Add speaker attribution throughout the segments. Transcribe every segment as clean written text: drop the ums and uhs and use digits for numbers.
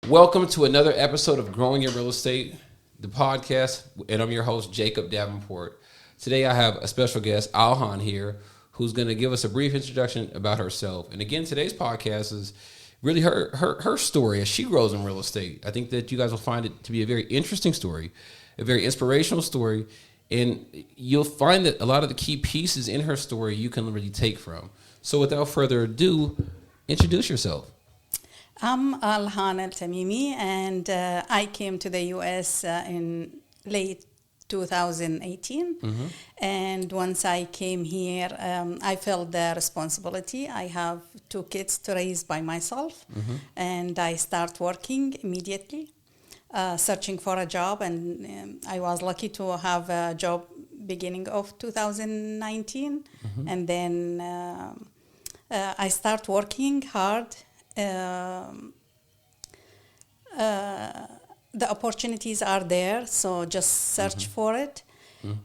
Speaker 1: Welcome to another episode of Growing Your Real Estate, the podcast, and I'm your host, Jacob Davenport. Today I have a special guest, Alhan, here, who's going to give us a brief introduction about herself. And again, today's podcast is really her story as she grows in real estate. I think that you guys will find it to be a very interesting story, a very inspirational story, and you'll find that a lot of the key pieces in her story you can really take from. So without further ado, introduce yourself.
Speaker 2: I'm Alhan Altamimi, and I came to the U.S. In late 2018.
Speaker 1: Mm-hmm.
Speaker 2: And once I came here, I felt the responsibility. I have 2 kids to raise by myself,
Speaker 1: Mm-hmm.
Speaker 2: and I start working immediately, searching for a job. And I was lucky to have a job beginning of 2019.
Speaker 1: Mm-hmm.
Speaker 2: And then I start working hard. The opportunities are there, so just search for it.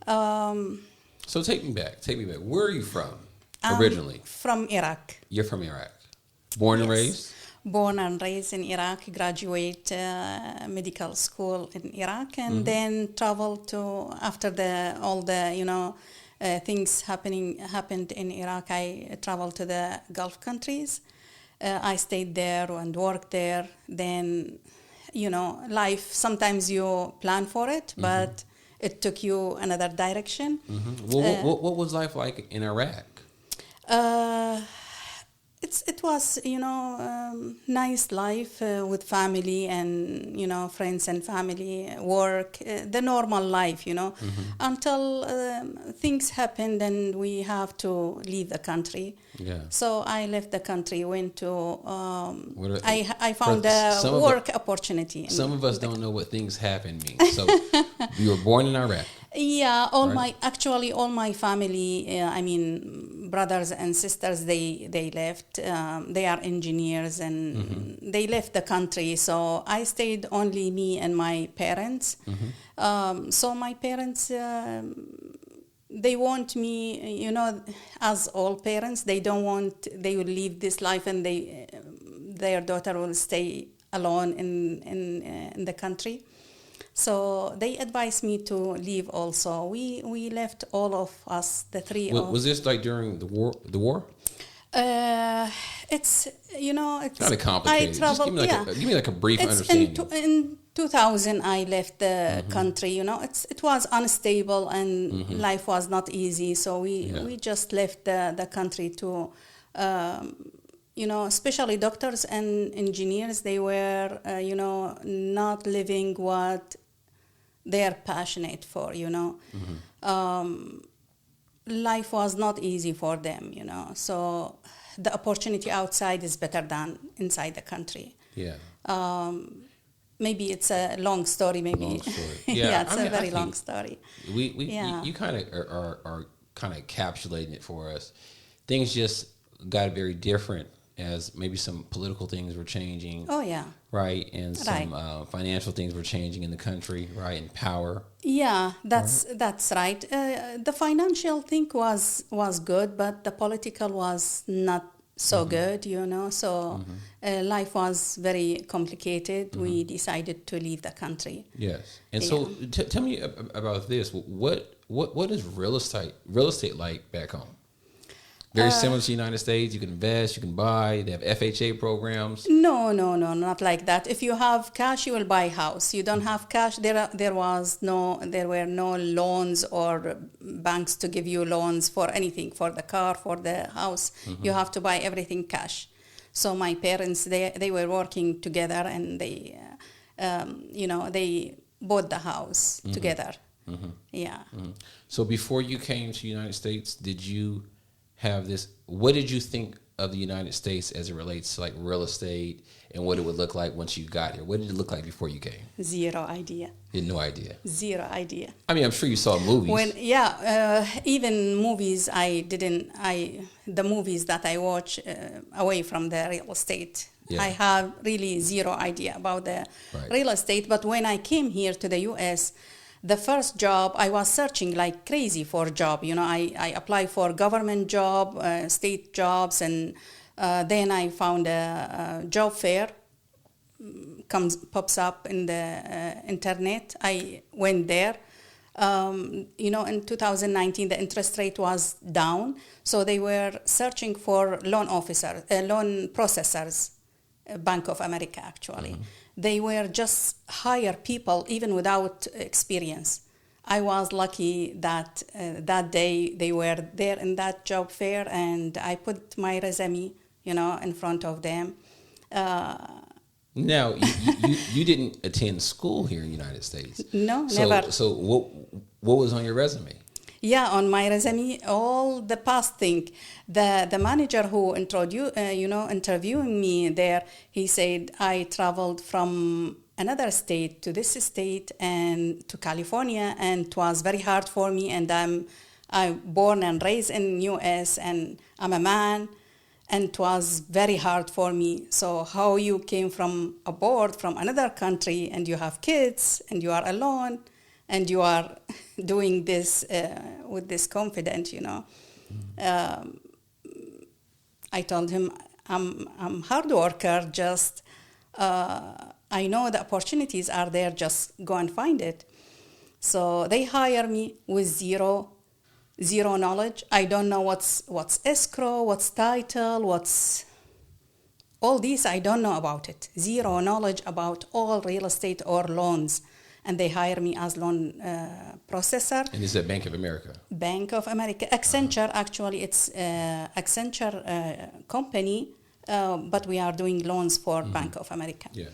Speaker 1: So take me back. Where are you from
Speaker 2: I'm
Speaker 1: originally?
Speaker 2: from Iraq.
Speaker 1: You're from Iraq. Born and
Speaker 2: Yes.
Speaker 1: raised?
Speaker 2: Born and raised in Iraq, graduate medical school in Iraq, and then travel to, after all the things happened in Iraq, I traveled to the Gulf countries. I stayed there and worked there. Then, life, sometimes you plan for it, but it took you another direction.
Speaker 1: Mm-hmm. Well, what was life like in Iraq?
Speaker 2: It was, nice life with family and, friends and family, work, the normal life, until things happened and we have to leave the country.
Speaker 1: Yeah.
Speaker 2: So I left the country, went to,
Speaker 1: What are-
Speaker 2: I found a
Speaker 1: some of
Speaker 2: work opportunity.
Speaker 1: Some of us don't know what things happen mean. So you were born in Iraq.
Speaker 2: Yeah,
Speaker 1: Right.
Speaker 2: all my family, brothers and sisters, they left. They are engineers and they left the country. So I stayed only me and my parents. So my parents, they want me, as all parents, they will leave this life and their daughter will stay alone in the country. So they advised me to leave also. We left, all of us, the three of...
Speaker 1: Was this like during the war?
Speaker 2: It's, it's...
Speaker 1: Kind of complicated.
Speaker 2: I traveled,
Speaker 1: Give me like a brief
Speaker 2: It's
Speaker 1: understanding.
Speaker 2: in 2000 I left the country, it was unstable and life was not easy. So we just left the country to... especially doctors and engineers, they were, not living what they're passionate for, Life was not easy for them, So the opportunity outside is better than inside the country.
Speaker 1: Yeah.
Speaker 2: Maybe it's a long story, maybe.
Speaker 1: Long story.
Speaker 2: Yeah, it's
Speaker 1: I
Speaker 2: a very
Speaker 1: think
Speaker 2: long story.
Speaker 1: You kind of are kind of encapsulating it for us. Things just got very different as maybe some political things were changing.
Speaker 2: Oh, yeah.
Speaker 1: Right, and some financial things were changing in the country, right, and power.
Speaker 2: Yeah, that's right. The financial thing was good, but the political was not so good, So life was very complicated. We decided to leave the country.
Speaker 1: Yes, and so tell me about this. What is real estate like back home? Very similar to the United States. You can invest, you can buy. They have FHA programs.
Speaker 2: No, not like that. If you have cash, you will buy a house. You don't have cash, there were no loans or banks to give you loans for anything, for the car, for the house. You have to buy everything cash. So my parents, they were working together and they, they bought the house together. Yeah.
Speaker 1: So before you came to the United States, did you have this? What did you think of the United States as it relates to like real estate and what it would look like once you got here? What did it look like before you came?
Speaker 2: Zero idea.
Speaker 1: You had no idea.
Speaker 2: Zero idea.
Speaker 1: I mean, I'm sure you saw movies.
Speaker 2: Even movies, the movies that I watch away from the real estate, I have really zero idea about the real estate. But when I came here to the U.S., the first job, I was searching like crazy for a job. I applied for government job, state jobs, and then I found a job fair pops up in the internet. I went there. In 2019, the interest rate was down, so they were searching for loan processors, Bank of America, actually. Mm-hmm. They were just hire people even without experience. I was lucky that that day they were there in that job fair, and I put my resume, in front of them.
Speaker 1: Now, you didn't attend school here in the United States.
Speaker 2: No, never.
Speaker 1: So what was on your resume?
Speaker 2: Yeah, on my resume, all the past thing. The manager who interviewing me there, he said I traveled from another state to this state and to California, and it was very hard for me. And I'm born and raised in U.S. and I'm a man. And it was very hard for me. So how you came from abroad, from another country, and you have kids, and you are alone, and you are doing this with this confidence, I told him, I'm hard worker, just I know the opportunities are there, just go and find it. So they hire me with zero knowledge. I don't know what's escrow, what's title, what's all these. I don't know about it. Zero knowledge about all real estate or loans. And they hire me as loan processor.
Speaker 1: And this is at Bank of America?
Speaker 2: Bank of America. Accenture, actually, it's Accenture company, but we are doing loans for Bank of America.
Speaker 1: Yeah.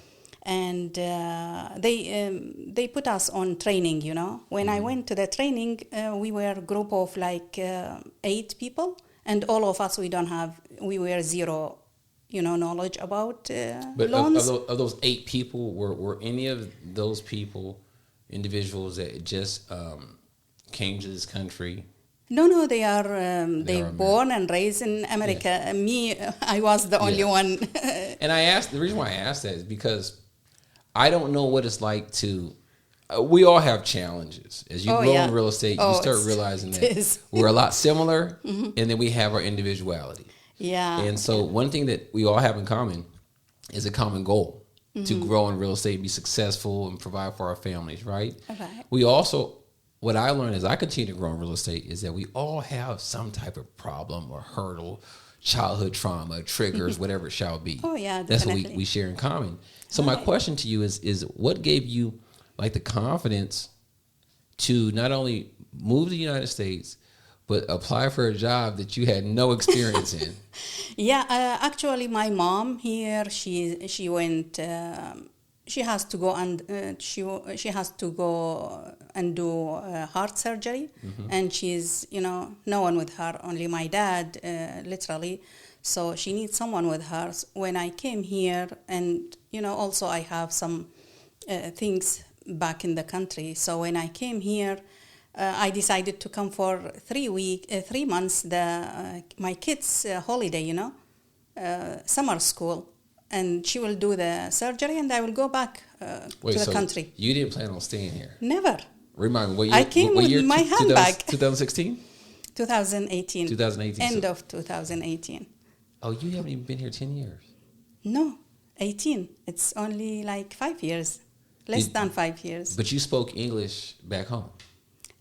Speaker 2: And they put us on training, When I went to the training, we were a group of 8 people, and all of us, we were zero, knowledge about loans.
Speaker 1: But of those 8 people, were any of those people individuals that just came to this country?
Speaker 2: No, they are born and raised in America.
Speaker 1: Yeah.
Speaker 2: Me, I was the only one.
Speaker 1: And the reason why I asked that is because I don't know what it's like to. We all have challenges. As you grow in real estate, you start realizing that we're a lot similar, and then we have our individuality.
Speaker 2: Yeah.
Speaker 1: And so one thing that we all have in common is a common goal to grow in real estate, be successful, and provide for our families, right?
Speaker 2: Okay.
Speaker 1: We also, what I learned as I continue to grow in real estate is that we all have some type of problem or hurdle, childhood trauma, triggers, whatever it shall be.
Speaker 2: Oh, yeah, definitely.
Speaker 1: That's what we share in common. So my question to you is what gave you the confidence to not only move to the United States, but apply for a job that you had no experience in?
Speaker 2: Yeah, actually, my mom here, she went. She has to go and she has to go and do heart surgery, and she's no one with her, only my dad, literally. So she needs someone with her. When I came here, and also I have some things back in the country. So when I came here, I decided to come for 3 months. My kids' holiday, summer school, and she will do the surgery, and I will go back to the country.
Speaker 1: You didn't plan on staying here?
Speaker 2: Never.
Speaker 1: Remind me, what year?
Speaker 2: I came with my handbag.
Speaker 1: 2016?
Speaker 2: 2018.
Speaker 1: 2018.
Speaker 2: End of 2018.
Speaker 1: Oh, you haven't even been here 10 years.
Speaker 2: No, 18. It's only 5 years, less than 5 years.
Speaker 1: But you spoke English back home.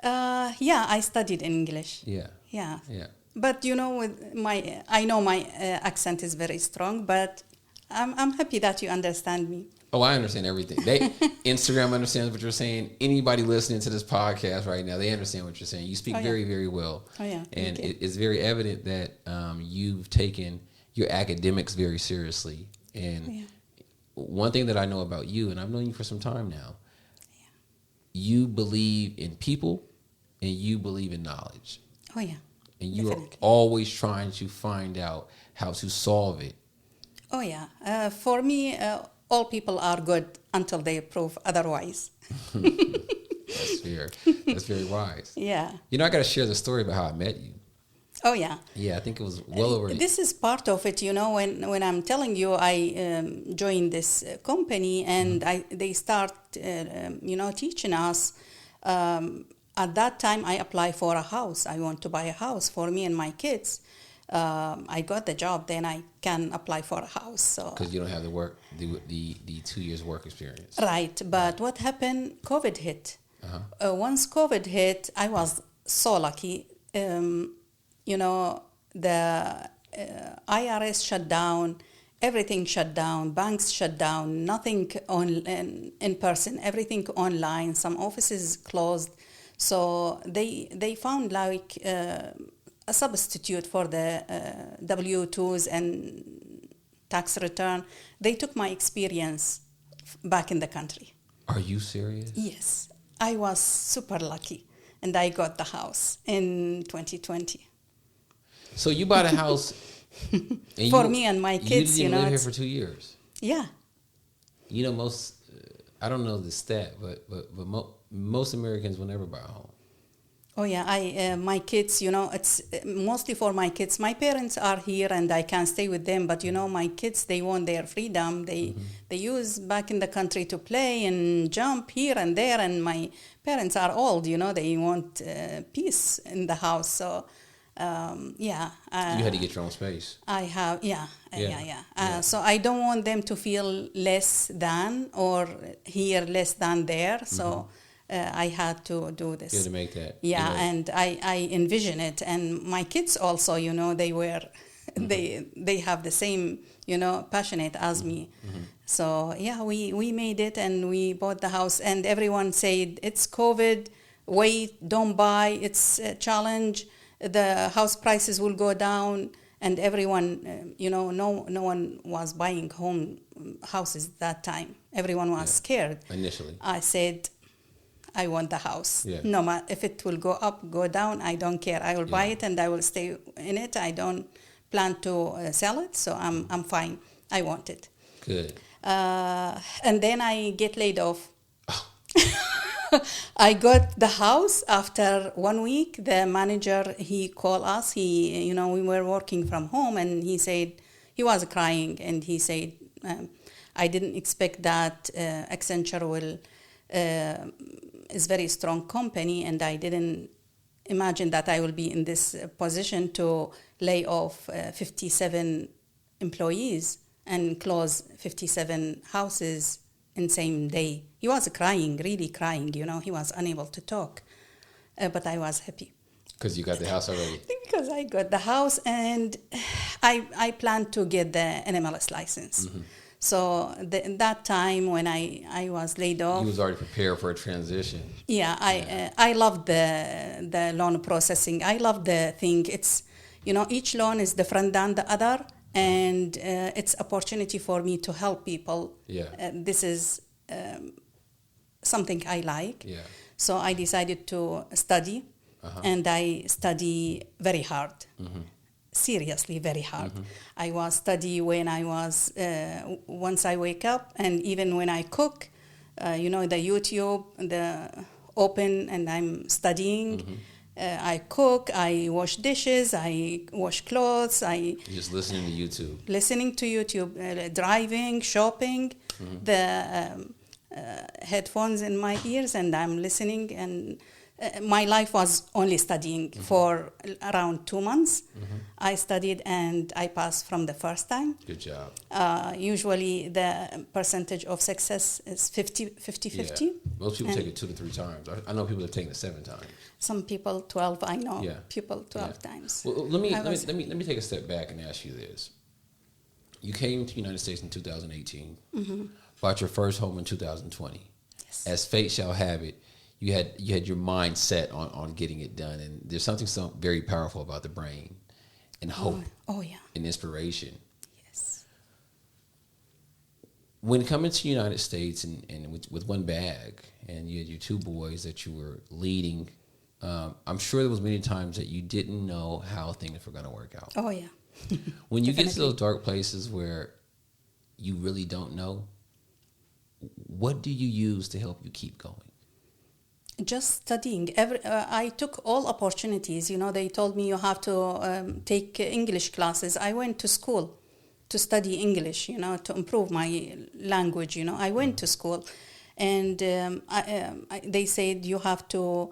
Speaker 2: Yeah, I studied English.
Speaker 1: Yeah.
Speaker 2: Yeah.
Speaker 1: Yeah.
Speaker 2: But I know my accent is very strong, but I'm happy that you understand me.
Speaker 1: Oh, I understand everything. Instagram understands what you're saying. Anybody listening to this podcast right now, they understand what you're saying. You speak very, very well.
Speaker 2: Oh, yeah.
Speaker 1: And it's very evident that you've taken your academics very seriously. And one thing that I know about you, and I've known you for some time now, you believe in people and you believe in knowledge.
Speaker 2: Oh, yeah.
Speaker 1: And you are always trying to find out how to solve it.
Speaker 2: Oh, yeah. For me, all people are good until they prove otherwise.
Speaker 1: That's fair. That's very wise.
Speaker 2: Yeah.
Speaker 1: I got to share the story about how I met you.
Speaker 2: Oh, yeah.
Speaker 1: Yeah, I think it was well over.
Speaker 2: This is part of it, when I'm telling you I joined this company and they start, teaching us. At that time, I applied for a house. I want to buy a house for me and my kids. I got the job, then I can apply for a house. So
Speaker 1: Because you don't have the 2 years work experience.
Speaker 2: right, but what happened? COVID hit. Once COVID hit, I was so lucky. The IRS shut down, everything shut down, banks shut down, nothing in person, everything online. Some offices closed, so they found like a substitute for the W-2s and tax return. They took my experience back in the country.
Speaker 1: Are you serious?
Speaker 2: Yes, I was super lucky, and I got the house in 2020.
Speaker 1: So you bought a house and
Speaker 2: For me and my kids,
Speaker 1: you didn't live here for 2 years.
Speaker 2: Yeah.
Speaker 1: Most I don't know the stat, but most Americans will never buy a home.
Speaker 2: Oh yeah, my kids, it's mostly for my kids. My parents are here and I can stay with them, but my kids, they want their freedom. They use back in the country to play and jump here and there, and my parents are old, they want peace in the house. So yeah.
Speaker 1: You had to get your own space.
Speaker 2: I have, yeah. So I don't want them to feel less than or here less than there. So I had to do this.
Speaker 1: You had to make that.
Speaker 2: Yeah, and I envision it. And my kids also, they were, they have the same, passionate as me. So yeah, we made it and we bought the house. And everyone said, it's COVID, wait, don't buy, it's a challenge. The house prices will go down, and everyone, no one was buying houses that time. Everyone was scared.
Speaker 1: Initially.
Speaker 2: I said, I want the house.
Speaker 1: Yeah.
Speaker 2: No matter if it will go up, go down, I don't care. I will buy it and I will stay in it. I don't plan to sell it, so I'm fine. I want it.
Speaker 1: Good.
Speaker 2: And then I get laid off. I got the house after 1 week. The manager, he called us. We were working from home, and he said, he was crying, and he said, I didn't expect that Accenture is very strong company, and I didn't imagine that I will be in this position to lay off 57 employees and close 57 houses in same day. He was crying, really crying, he was unable to talk. But I was happy.
Speaker 1: Because you got the house already.
Speaker 2: Because I got the house, and I planned to get the NMLS license. So that time when I was laid off,
Speaker 1: You was already prepared for a transition.
Speaker 2: Yeah, I love the loan processing. I love the thing. It's, each loan is different than the other, and it's opportunity for me to help people.
Speaker 1: Yeah.
Speaker 2: This is something I like.
Speaker 1: Yeah.
Speaker 2: So I decided to study, and I study very hard. Seriously, very hard. I was study when I was, once I wake up, and even when I cook, the YouTube, the open, and I'm studying. I cook, I wash dishes, I wash clothes,
Speaker 1: You're just listening to YouTube.
Speaker 2: listening to YouTube, driving, shopping, the headphones in my ears, and I'm listening. And my life was only studying for around 2 months. I studied and I passed from the first time.
Speaker 1: Good job.
Speaker 2: Usually the percentage of success is 50-50.
Speaker 1: Yeah. Most people take it 2 to 3 times. I know people have taken it 7 times.
Speaker 2: Some people 12. I know people 12
Speaker 1: Yeah.
Speaker 2: times.
Speaker 1: Well, let me take a step back and ask you this. You came to the United States in 2018. Bought your first home in 2020.
Speaker 2: Yes.
Speaker 1: As fate shall have it, you had your mind set on getting it done, and there's something so very powerful about the brain and hope and inspiration.
Speaker 2: Yes.
Speaker 1: When coming to the United States and with one bag, and you had your 2 boys that you were leading, I'm sure there was many times that you didn't know how things were going to work out.
Speaker 2: Oh yeah.
Speaker 1: When you get to those dark places where you really don't know, what do you use to help you keep going?
Speaker 2: Just studying. I took all opportunities. They told me you have to take English classes. I went to school to study English, to improve my language. I went to school, and they said you have to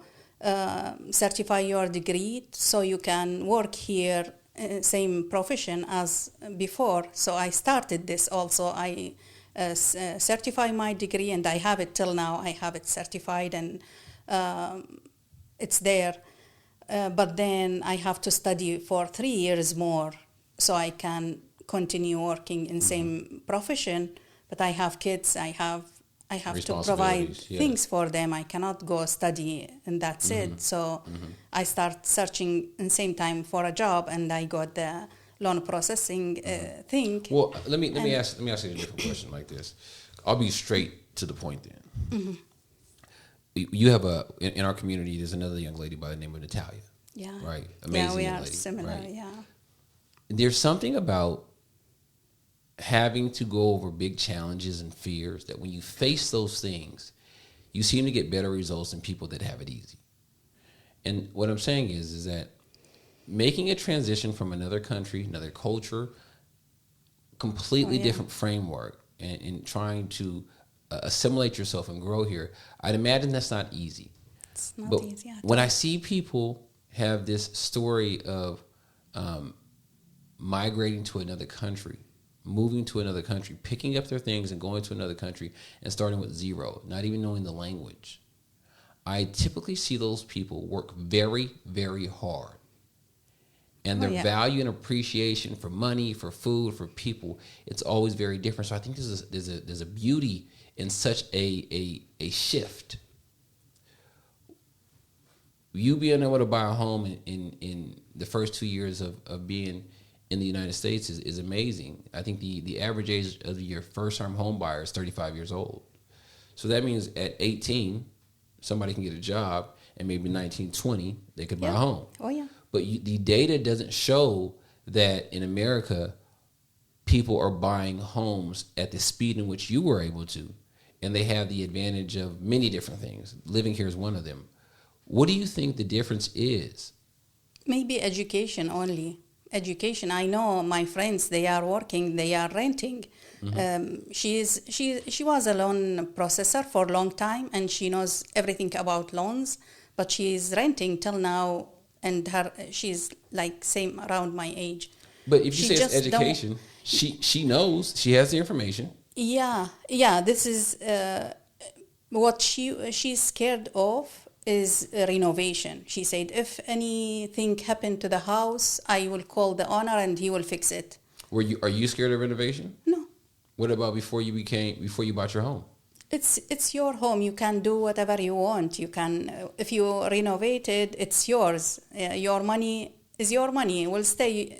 Speaker 2: certify your degree so you can work here same profession as before. So I started this also. I certify my degree, and I have it till now. I have it certified, and it's there. But then I have to study for 3 years more so I can continue working in same profession. But I have kids. I have to provide things for them. I cannot go study and that's it. So I start searching in same time for a job, and I got the loan processing thing.
Speaker 1: Well, let me ask you a different question like this. I'll be straight to the point then. You have in our community. There's another young lady by the name of Natalia.
Speaker 2: Yeah.
Speaker 1: Right. Amazing.
Speaker 2: Yeah, we
Speaker 1: young
Speaker 2: are
Speaker 1: lady,
Speaker 2: similar.
Speaker 1: right?
Speaker 2: Yeah.
Speaker 1: There's something about having to go over big challenges and fears that when you face those things, you seem to get better results than people that have it easy. And what I'm saying is that making a transition from another country, another culture, completely different framework, and trying to assimilate yourself and grow here, I'd imagine that's not easy.
Speaker 2: It's not easy.
Speaker 1: When I see people have this story of migrating to another country, moving to another country, picking up their things and going to another country and starting with zero, not even knowing the language, I typically see those people work very, very hard. And their value and appreciation for money, for food, for people, it's always very different. So I think there's a beauty in such a shift. You being able to buy a home in the first 2 years of being in the United States is amazing. I think the average age of your first-time home buyer is 35 years old. So that means at 18, somebody can get a job, and maybe 19, 20, they could buy a home.
Speaker 2: Oh, yeah.
Speaker 1: But the data doesn't show that in America, people are buying homes at the speed in which you were able to, and they have the advantage of many different things. Living here is one of them. What do you think the difference is?
Speaker 2: Maybe education only. Education. I know my friends, they are working, they are renting. She was a loan processor for a long time, and she knows everything about loans, but she is renting till now, and she's like same around my age.
Speaker 1: But if you say it's education, she knows, she has the information.
Speaker 2: Yeah. This is what she's scared of is renovation. She said, if anything happened to the house, I will call the owner and he will fix it.
Speaker 1: Are you scared of renovation?
Speaker 2: No.
Speaker 1: What about before you bought your home?
Speaker 2: It's your home. You can do whatever you want. You can, if you renovate it, it's yours. Your money is your money. Will stay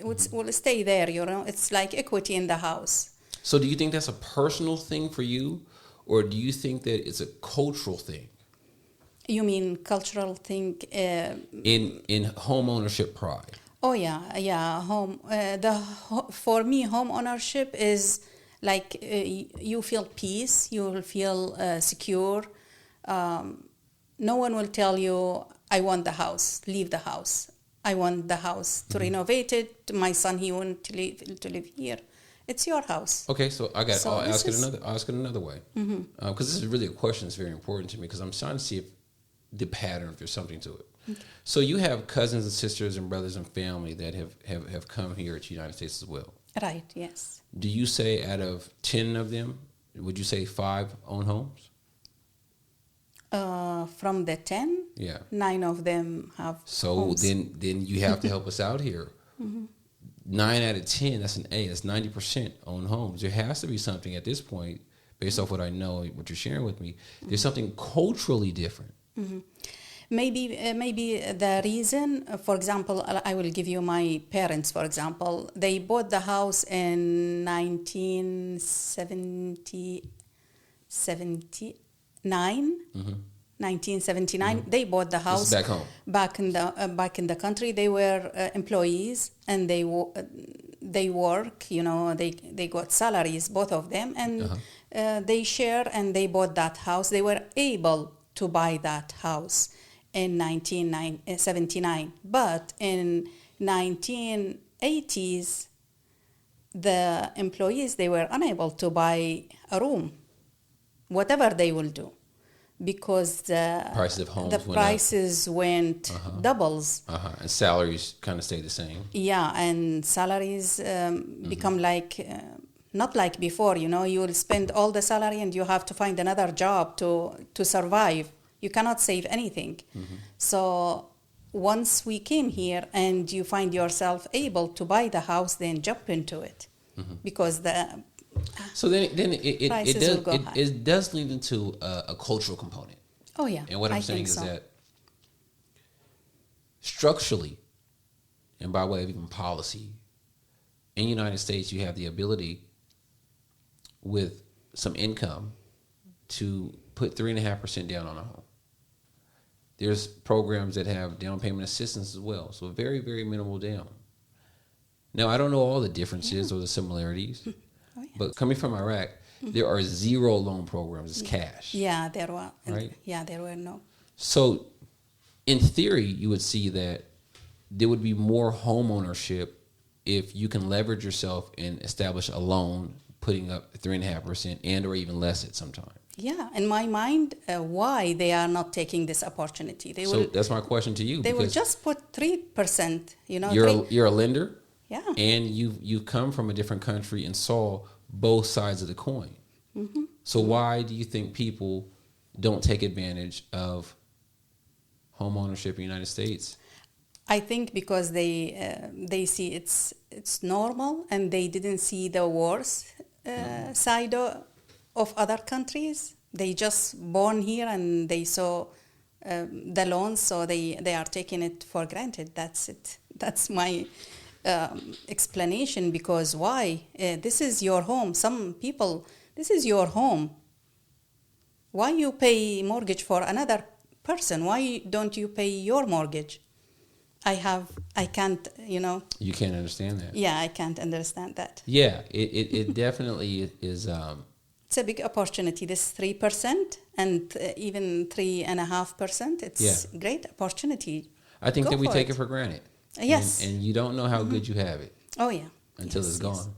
Speaker 2: there. You know, it's like equity in the house.
Speaker 1: So, do you think that's a personal thing for you, or do you think that it's a cultural thing?
Speaker 2: You mean cultural thing?
Speaker 1: In home ownership pride.
Speaker 2: Oh yeah. Home. For me, home ownership is like you feel peace. You will feel secure. No one will tell you, "I want the house. Leave the house. I want the house to renovate it. My son, he wants to live here." It's your house.
Speaker 1: Okay, so I got. I'll ask it another way. Because this is really a question that's very important to me. Because I'm trying to see if the pattern, if there's something to it. Okay. So you have cousins and sisters and brothers and family that have come here to the United States as well.
Speaker 2: Right. Yes.
Speaker 1: Do you say out of 10 of them, would you say 5 own homes?
Speaker 2: From the 10, 9 of them have.
Speaker 1: So
Speaker 2: homes.
Speaker 1: then you have to help us out here. 9 out of 10, that's an A. That's 90% own homes. There has to be something at this point, based off what I know, what you're sharing with me. There's something culturally different.
Speaker 2: Maybe the reason, for example, I will give you my parents, for example. They bought the house in 1979. 1979, they bought the house
Speaker 1: back home.
Speaker 2: Back in the country. They were employees, and they work. You know, they got salaries, both of them, and they share, and they bought that house. They were able to buy that house in 1979, but in 1980s, the employees, they were unable to buy a room, whatever they will do, because
Speaker 1: Prices of homes
Speaker 2: the
Speaker 1: went up.
Speaker 2: prices went doubles.
Speaker 1: And salaries kind of stayed the same.
Speaker 2: Yeah, and salaries become like not like before. You know, you will spend all the salary and you have to find another job to survive. You cannot save anything. So once we came here and you find yourself able to buy the house, then jump into it because the
Speaker 1: So then it
Speaker 2: prices will go high.
Speaker 1: it does lead into a cultural component.
Speaker 2: Oh yeah,
Speaker 1: And what I'm
Speaker 2: I
Speaker 1: saying
Speaker 2: think
Speaker 1: is
Speaker 2: so.
Speaker 1: that structurally, and by way of even policy, in the United States, you have the ability with some income to put 3.5% down on a home. There's programs that have down payment assistance as well, so very, very minimal down. Now, I don't know all the differences or the similarities, but coming from Iraq, there are zero loan programs. It's cash.
Speaker 2: Yeah, there were.
Speaker 1: Right?
Speaker 2: Yeah, there were no.
Speaker 1: So, in theory, you would see that there would be more home ownership if you can leverage yourself and establish a loan, putting up 3.5% and or even less at some time.
Speaker 2: Yeah, in my mind, why they are not taking this opportunity? They
Speaker 1: So
Speaker 2: will.
Speaker 1: that's my question to you.
Speaker 2: They will
Speaker 1: because
Speaker 2: just put 3%. You know,
Speaker 1: you're a lender,
Speaker 2: yeah.
Speaker 1: and you've come from a different country and saw both sides of the coin. So why do you think people don't take advantage of home ownership in the United States?
Speaker 2: I think because they see it's normal and they didn't see the worst side of other countries. They just born here and they saw the loans, so they are taking it for granted. That's it. That's my explanation. Because why? This is your home. Some people, this is your home. Why you pay mortgage for another person? Why don't you pay your mortgage? I can't, you know.
Speaker 1: You can't understand that.
Speaker 2: Yeah, I can't understand that.
Speaker 1: Yeah, it definitely is.
Speaker 2: It's a big opportunity. This 3% and even 3.5%. It's great opportunity.
Speaker 1: I think
Speaker 2: Go
Speaker 1: that we
Speaker 2: for
Speaker 1: take
Speaker 2: it.
Speaker 1: it for granted.
Speaker 2: Yes.
Speaker 1: And you don't know how good you have it
Speaker 2: Oh yeah.
Speaker 1: until it's gone.
Speaker 2: Yes.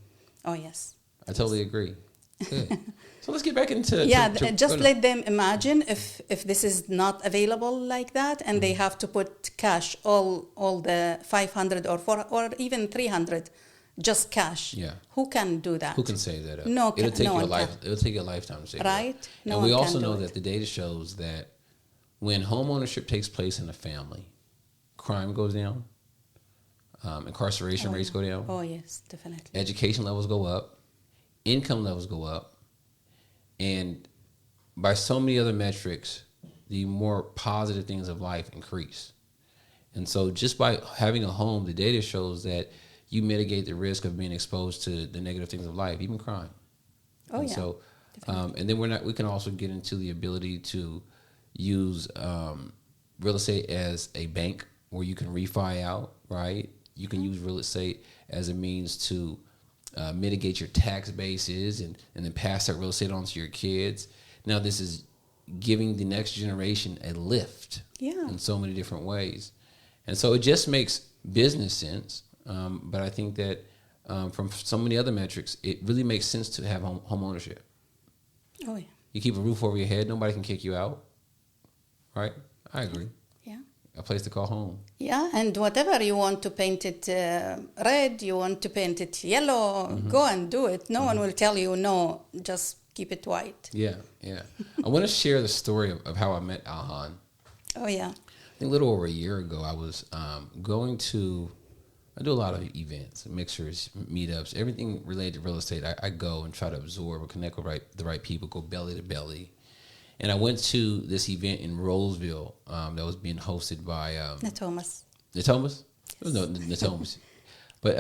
Speaker 2: Oh yes.
Speaker 1: I totally agree. Good. So let's get back into
Speaker 2: Just let them imagine if this is not available like that, and they have to put cash all the 500 or 4 or even 300 just cash.
Speaker 1: Yeah.
Speaker 2: Who can do that?
Speaker 1: Who can save that up?
Speaker 2: No,
Speaker 1: it'll take
Speaker 2: no
Speaker 1: you a
Speaker 2: one
Speaker 1: life.
Speaker 2: can.
Speaker 1: It'll take you a lifetime to save it up.
Speaker 2: Right? No
Speaker 1: And we
Speaker 2: one
Speaker 1: also
Speaker 2: can do
Speaker 1: know
Speaker 2: it.
Speaker 1: that the data shows that when home ownership takes place in a family, crime goes down, incarceration rates go down,
Speaker 2: Oh yes, definitely.
Speaker 1: education levels go up, income levels go up, and by so many other metrics, the more positive things of life increase. And so just by having a home, the data shows that you mitigate the risk of being exposed to the negative things of life, even crime.
Speaker 2: Oh
Speaker 1: And
Speaker 2: yeah.
Speaker 1: so, and then we can also get into the ability to use real estate as a bank where you can refi out, right? You can use real estate as a means to mitigate your tax bases and then pass that real estate on to your kids. Now, this is giving the next generation a lift in so many different ways. And so it just makes business sense. But I think that from so many other metrics, it really makes sense to have home ownership.
Speaker 2: Oh yeah.
Speaker 1: You keep a roof over your head, nobody can kick you out. Right? I agree.
Speaker 2: Yeah.
Speaker 1: A place to call home.
Speaker 2: Yeah, and whatever you want to paint it red, you want to paint it yellow, go and do it. No one will tell you no, just keep it white.
Speaker 1: Yeah, yeah. I want to share the story of how I met Alhan.
Speaker 2: Oh yeah.
Speaker 1: I think a little over a year ago, I was I do a lot of events, mixers, meetups, everything related to real estate. I go and try to absorb or connect with the right people, go belly to belly. And I went to this event in Roseville that was being hosted by
Speaker 2: Natomas.
Speaker 1: Natomas? It was no Natomas. But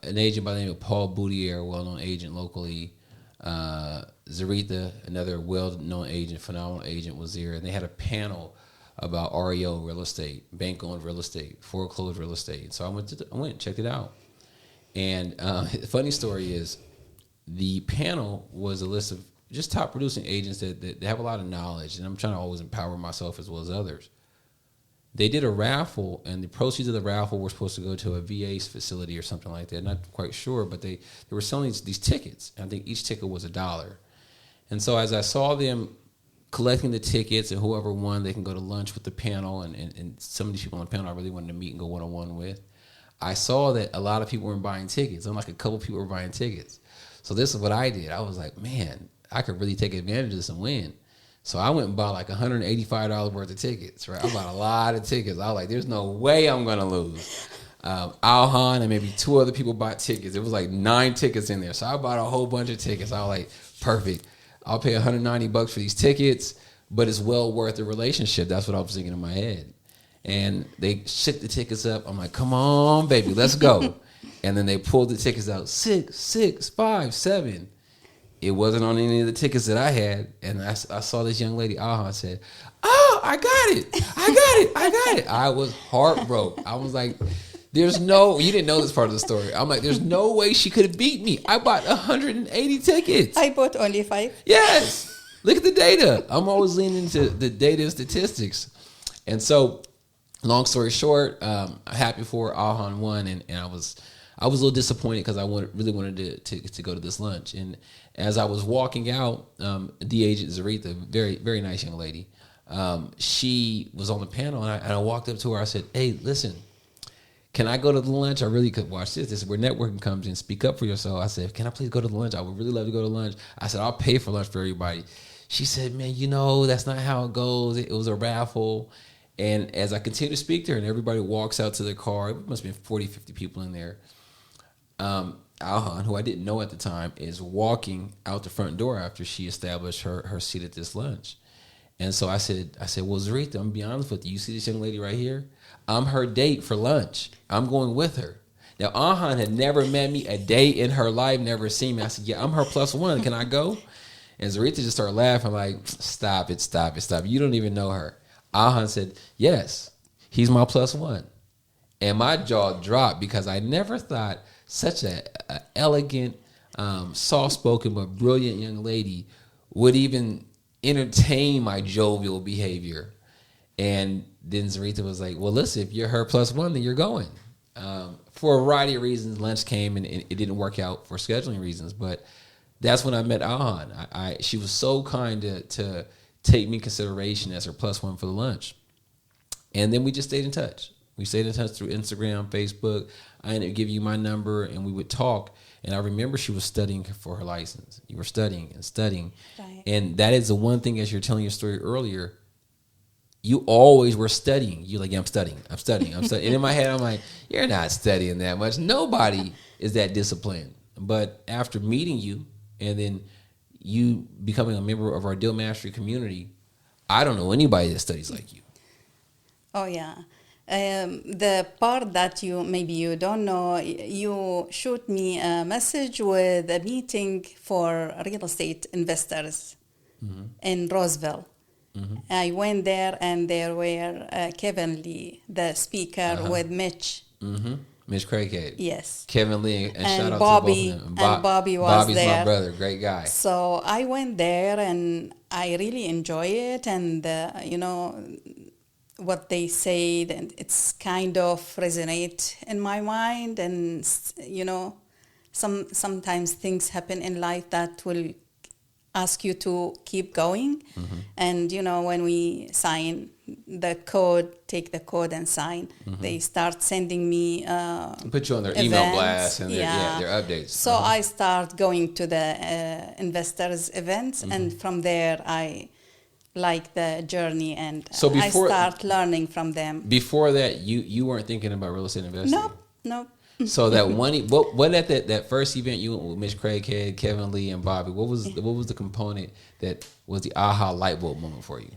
Speaker 1: an agent by the name of Paul Boudier, a well-known agent locally. Zaretha, another well-known agent, phenomenal agent, was there. And they had a panel about REO real estate, bank-owned real estate, foreclosed real estate. So I went and checked it out. And the funny story is the panel was a list of just top producing agents that have a lot of knowledge, and I'm trying to always empower myself as well as others. They did a raffle, and the proceeds of the raffle were supposed to go to a VA facility or something like that. Not quite sure, but they were selling these tickets. I think each ticket was $1. And so as I saw them collecting the tickets, and whoever won, they can go to lunch with the panel. And some of these people on the panel I really wanted to meet and go one-on-one with. I saw that a lot of people weren't buying tickets. I'm like, a couple people were buying tickets. So this is what I did. I was like, man, I could really take advantage of this and win. So I went and bought like $185 worth of tickets, right? I bought a lot of tickets. I was like, there's no way I'm going to lose. Alhan and maybe 2 other people bought tickets. It was like 9 tickets in there. So I bought a whole bunch of tickets. I was like, perfect. I'll pay $190 for these tickets, but it's well worth the relationship. That's what I was thinking in my head. And they shipped the tickets up. I'm like, come on, baby, let's go. And then they pulled the tickets out, 6, 6, 5, 7. It wasn't on any of the tickets that I had. And I saw this young lady, Alhan, said, oh, I got it. I got it. I was heartbroken. I was like, you didn't know this part of the story. I'm like, there's no way she could have beat me. I bought 180 tickets.
Speaker 2: I bought only 5.
Speaker 1: Yes. Look at the data. I'm always leaning into the data and statistics. And so, long story short, I'm happy for Alhan won, and I was a little disappointed because I really wanted to go to this lunch. And as I was walking out, the agent Zaretha, very very nice young lady, she was on the panel, and I walked up to her. I said, "Hey, listen, can I go to the lunch? I really could watch this. This is where networking comes in. Speak up for yourself." I said, "Can I please go to the lunch? I would really love to go to lunch." I said, "I'll pay for lunch for everybody." She said, "Man, that's not how it goes. It was a raffle." And as I continue to speak to her and everybody walks out to their car, it must have been 40, 50 people in there. Alhan, who I didn't know at the time, is walking out the front door after she established her seat at this lunch. And so I said, well, Zaretha, I'm going to be honest with you. You see this young lady right here? I'm her date for lunch. I'm going with her. Now, Alhan had never met me a day in her life, never seen me. I said, yeah, I'm her +1. Can I go? And Zaretha just started laughing like, stop it. You don't even know her. Alhan said, yes, he's my +1. And my jaw dropped because I never thought such a elegant, soft-spoken but brilliant young lady would even entertain my jovial behavior. And then Zaretha was like, well, listen, if you're her +1, then you're going. For a variety of reasons, lunch came and it didn't work out for scheduling reasons. But that's when I met Alhan. She was so kind to take me in consideration as her +1 for the lunch. And then we just stayed in touch. We stayed in touch through Instagram, Facebook. I ended up giving you my number, and we would talk. And I remember she was studying for her license. You were studying and studying. Right. And that is the one thing, as you're telling your story earlier, you always were studying. You're like, yeah, I'm studying. And in my head, I'm like, you're not studying that much. Nobody is that disciplined. But after meeting you and then you becoming a member of our Deal Mastery community, I don't know anybody that studies like you.
Speaker 2: Oh, yeah. The part that you don't know, you shoot me a message with a meeting for real estate investors in Roseville. Mm-hmm. I went there, and there were Kevin Lee, the speaker, with Mitch.
Speaker 1: Mm-hmm. Mitch Craighead.
Speaker 2: Yes.
Speaker 1: Kevin Lee, and shout out
Speaker 2: Bobby,
Speaker 1: to both of them.
Speaker 2: And Bobby was
Speaker 1: Bobby's
Speaker 2: there.
Speaker 1: my brother, great guy.
Speaker 2: So I went there, and I really enjoy it, and what they said, and it's kind of resonate in my mind, and sometimes things happen in life that will ask you to keep going. Mm-hmm. And when we sign the code, take the code and sign, they start sending me
Speaker 1: put you on their
Speaker 2: events.
Speaker 1: Email blast and their updates.
Speaker 2: So I start going to the investors events, and from there I like the journey, and
Speaker 1: so I
Speaker 2: start learning from them.
Speaker 1: Before that, you weren't thinking about real estate investing?
Speaker 2: Nope.
Speaker 1: So that what at that first event you went with Mitch Craighead, Kevin Lee, and Bobby, what was the component that was the aha light bulb moment for you?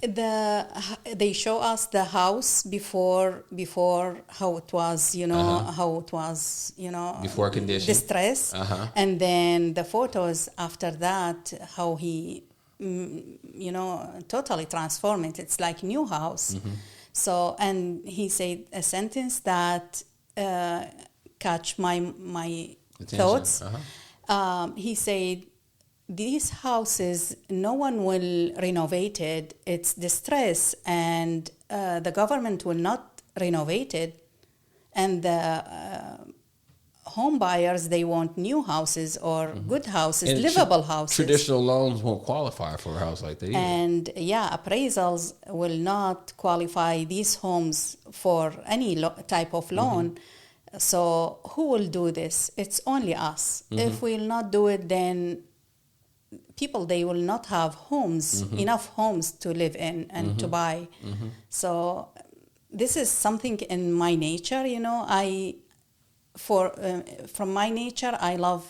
Speaker 2: They show us the house before how it was,
Speaker 1: before condition,
Speaker 2: distress, and then the photos after that, how he totally transformed it. It's like new house. Mm-hmm. So, and he said a sentence that catch my thoughts. He said, these houses, no one will renovate it. It's distress, and the government will not renovate it. And home buyers, they want new houses or good houses,
Speaker 1: And
Speaker 2: livable houses.
Speaker 1: Traditional loans won't qualify for a house like that either.
Speaker 2: And appraisals will not qualify these homes for any type of loan. So who will do this? It's only us. If we'll not do it, then people, they will not have homes, enough homes to live in and to buy. So this is something in my nature, from my nature, I love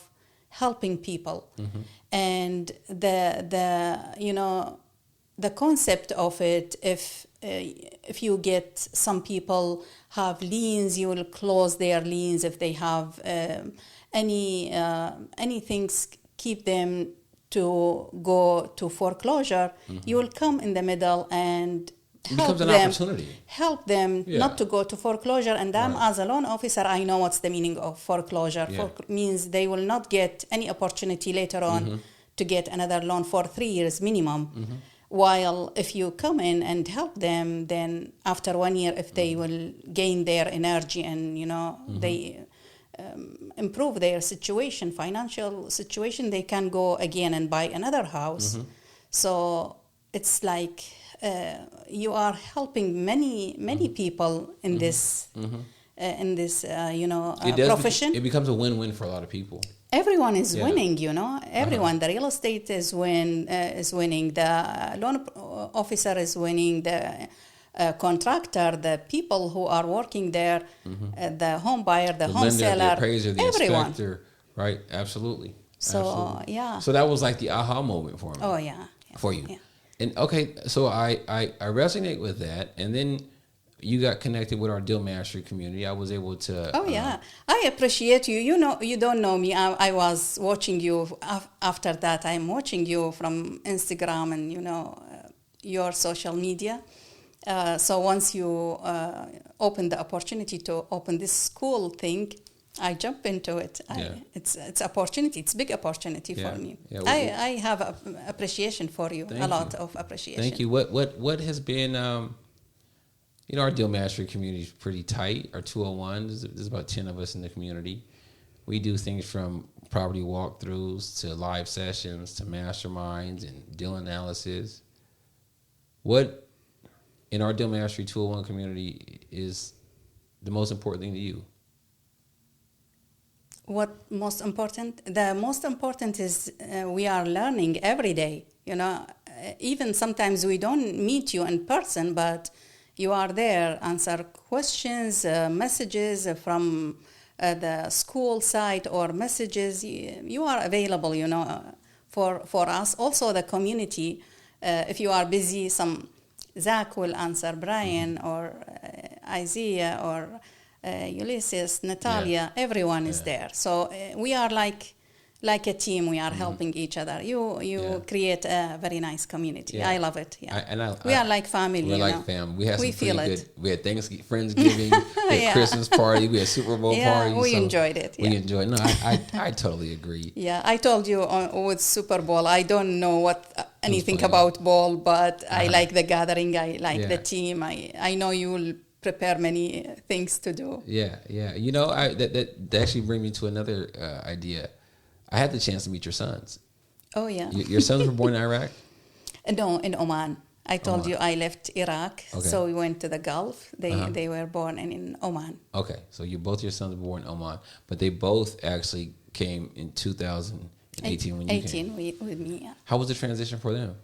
Speaker 2: helping people. And the concept of it, if you get some people have liens, you will close their liens. If they have any things keep them to go to foreclosure, you will come in the middle and help them not to go to foreclosure. And I'm, as a loan officer, I know what's the meaning of foreclosure. Means they will not get any opportunity later on to get another loan for 3 years minimum. While if you come in and help them, then after 1 year, if they will gain their energy and they improve their situation, financial situation, they can go again and buy another house. So it's like you are helping many people in this profession.
Speaker 1: It becomes a win-win for a lot of people.
Speaker 2: Everyone is winning, everyone. The real estate is winning. The loan officer is winning. The contractor, the people who are working there, the home buyer, the home
Speaker 1: lender,
Speaker 2: seller,
Speaker 1: the appraiser, the
Speaker 2: everyone.
Speaker 1: inspector, right? Absolutely.
Speaker 2: So
Speaker 1: Absolutely. So that was like the aha moment for me.
Speaker 2: Oh yeah.
Speaker 1: For you.
Speaker 2: Yeah.
Speaker 1: And okay, so I resonate with that, and then you got connected with our Deal Mastery community. I was able to.
Speaker 2: Oh yeah, I appreciate you. You don't know me. I was watching you after that. I'm watching you from Instagram and your social media. So once you open the opportunity to open this school thing, I jump into it. It's opportunity. It's big opportunity for me. Yeah, I have appreciation for you. A lot of appreciation.
Speaker 1: Thank you. What has been our Deal Mastery community is pretty tight. Our 201, there's about 10 of us in the community. We do things from property walkthroughs to live sessions to masterminds and deal analysis. What in our Deal Mastery 201 community is the most important thing to you?
Speaker 2: What most important? The most important is we are learning every day. Even sometimes we don't meet you in person, but you are there, answer questions, messages from the school side or messages. You are available, for us. Also, the community. If you are busy, Zach will answer Brian or Isaiah or Ulysses, Natalia. Everyone is there. So we are like a team. We are helping each other. You create a very nice community.
Speaker 1: Yeah.
Speaker 2: I love it. Yeah,
Speaker 1: we
Speaker 2: are like family.
Speaker 1: We're like family. We had some
Speaker 2: feel
Speaker 1: pretty
Speaker 2: it.
Speaker 1: good. We had Friendsgiving, we had Christmas party, we had Super Bowl party.
Speaker 2: We enjoyed it.
Speaker 1: We enjoyed. No, I totally agree.
Speaker 2: Yeah, I told you with Super Bowl, I don't know anything about ball, but I like the gathering. I like the team. I know you will prepare many things to do.
Speaker 1: Yeah. That actually brings me to another idea. I had the chance to meet your sons.
Speaker 2: Oh, yeah.
Speaker 1: Your sons were born in Iraq?
Speaker 2: No, in Oman. I told you I left Iraq, so we went to the Gulf. They were born in Oman.
Speaker 1: Okay, so both your sons were born in Oman, but they both actually came in 2018 when you came.
Speaker 2: 18 with me, yeah.
Speaker 1: How was the transition for them?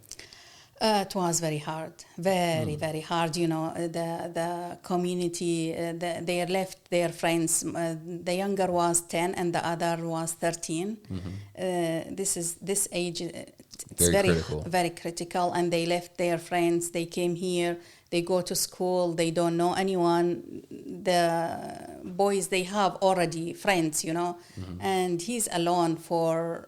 Speaker 2: It was very hard, very hard. The community, they left their friends. The younger was 10 and the other was 13. This age, it's very critical. And they left their friends. They came here. They go to school. They don't know anyone. The boys, they have already friends, and he's alone for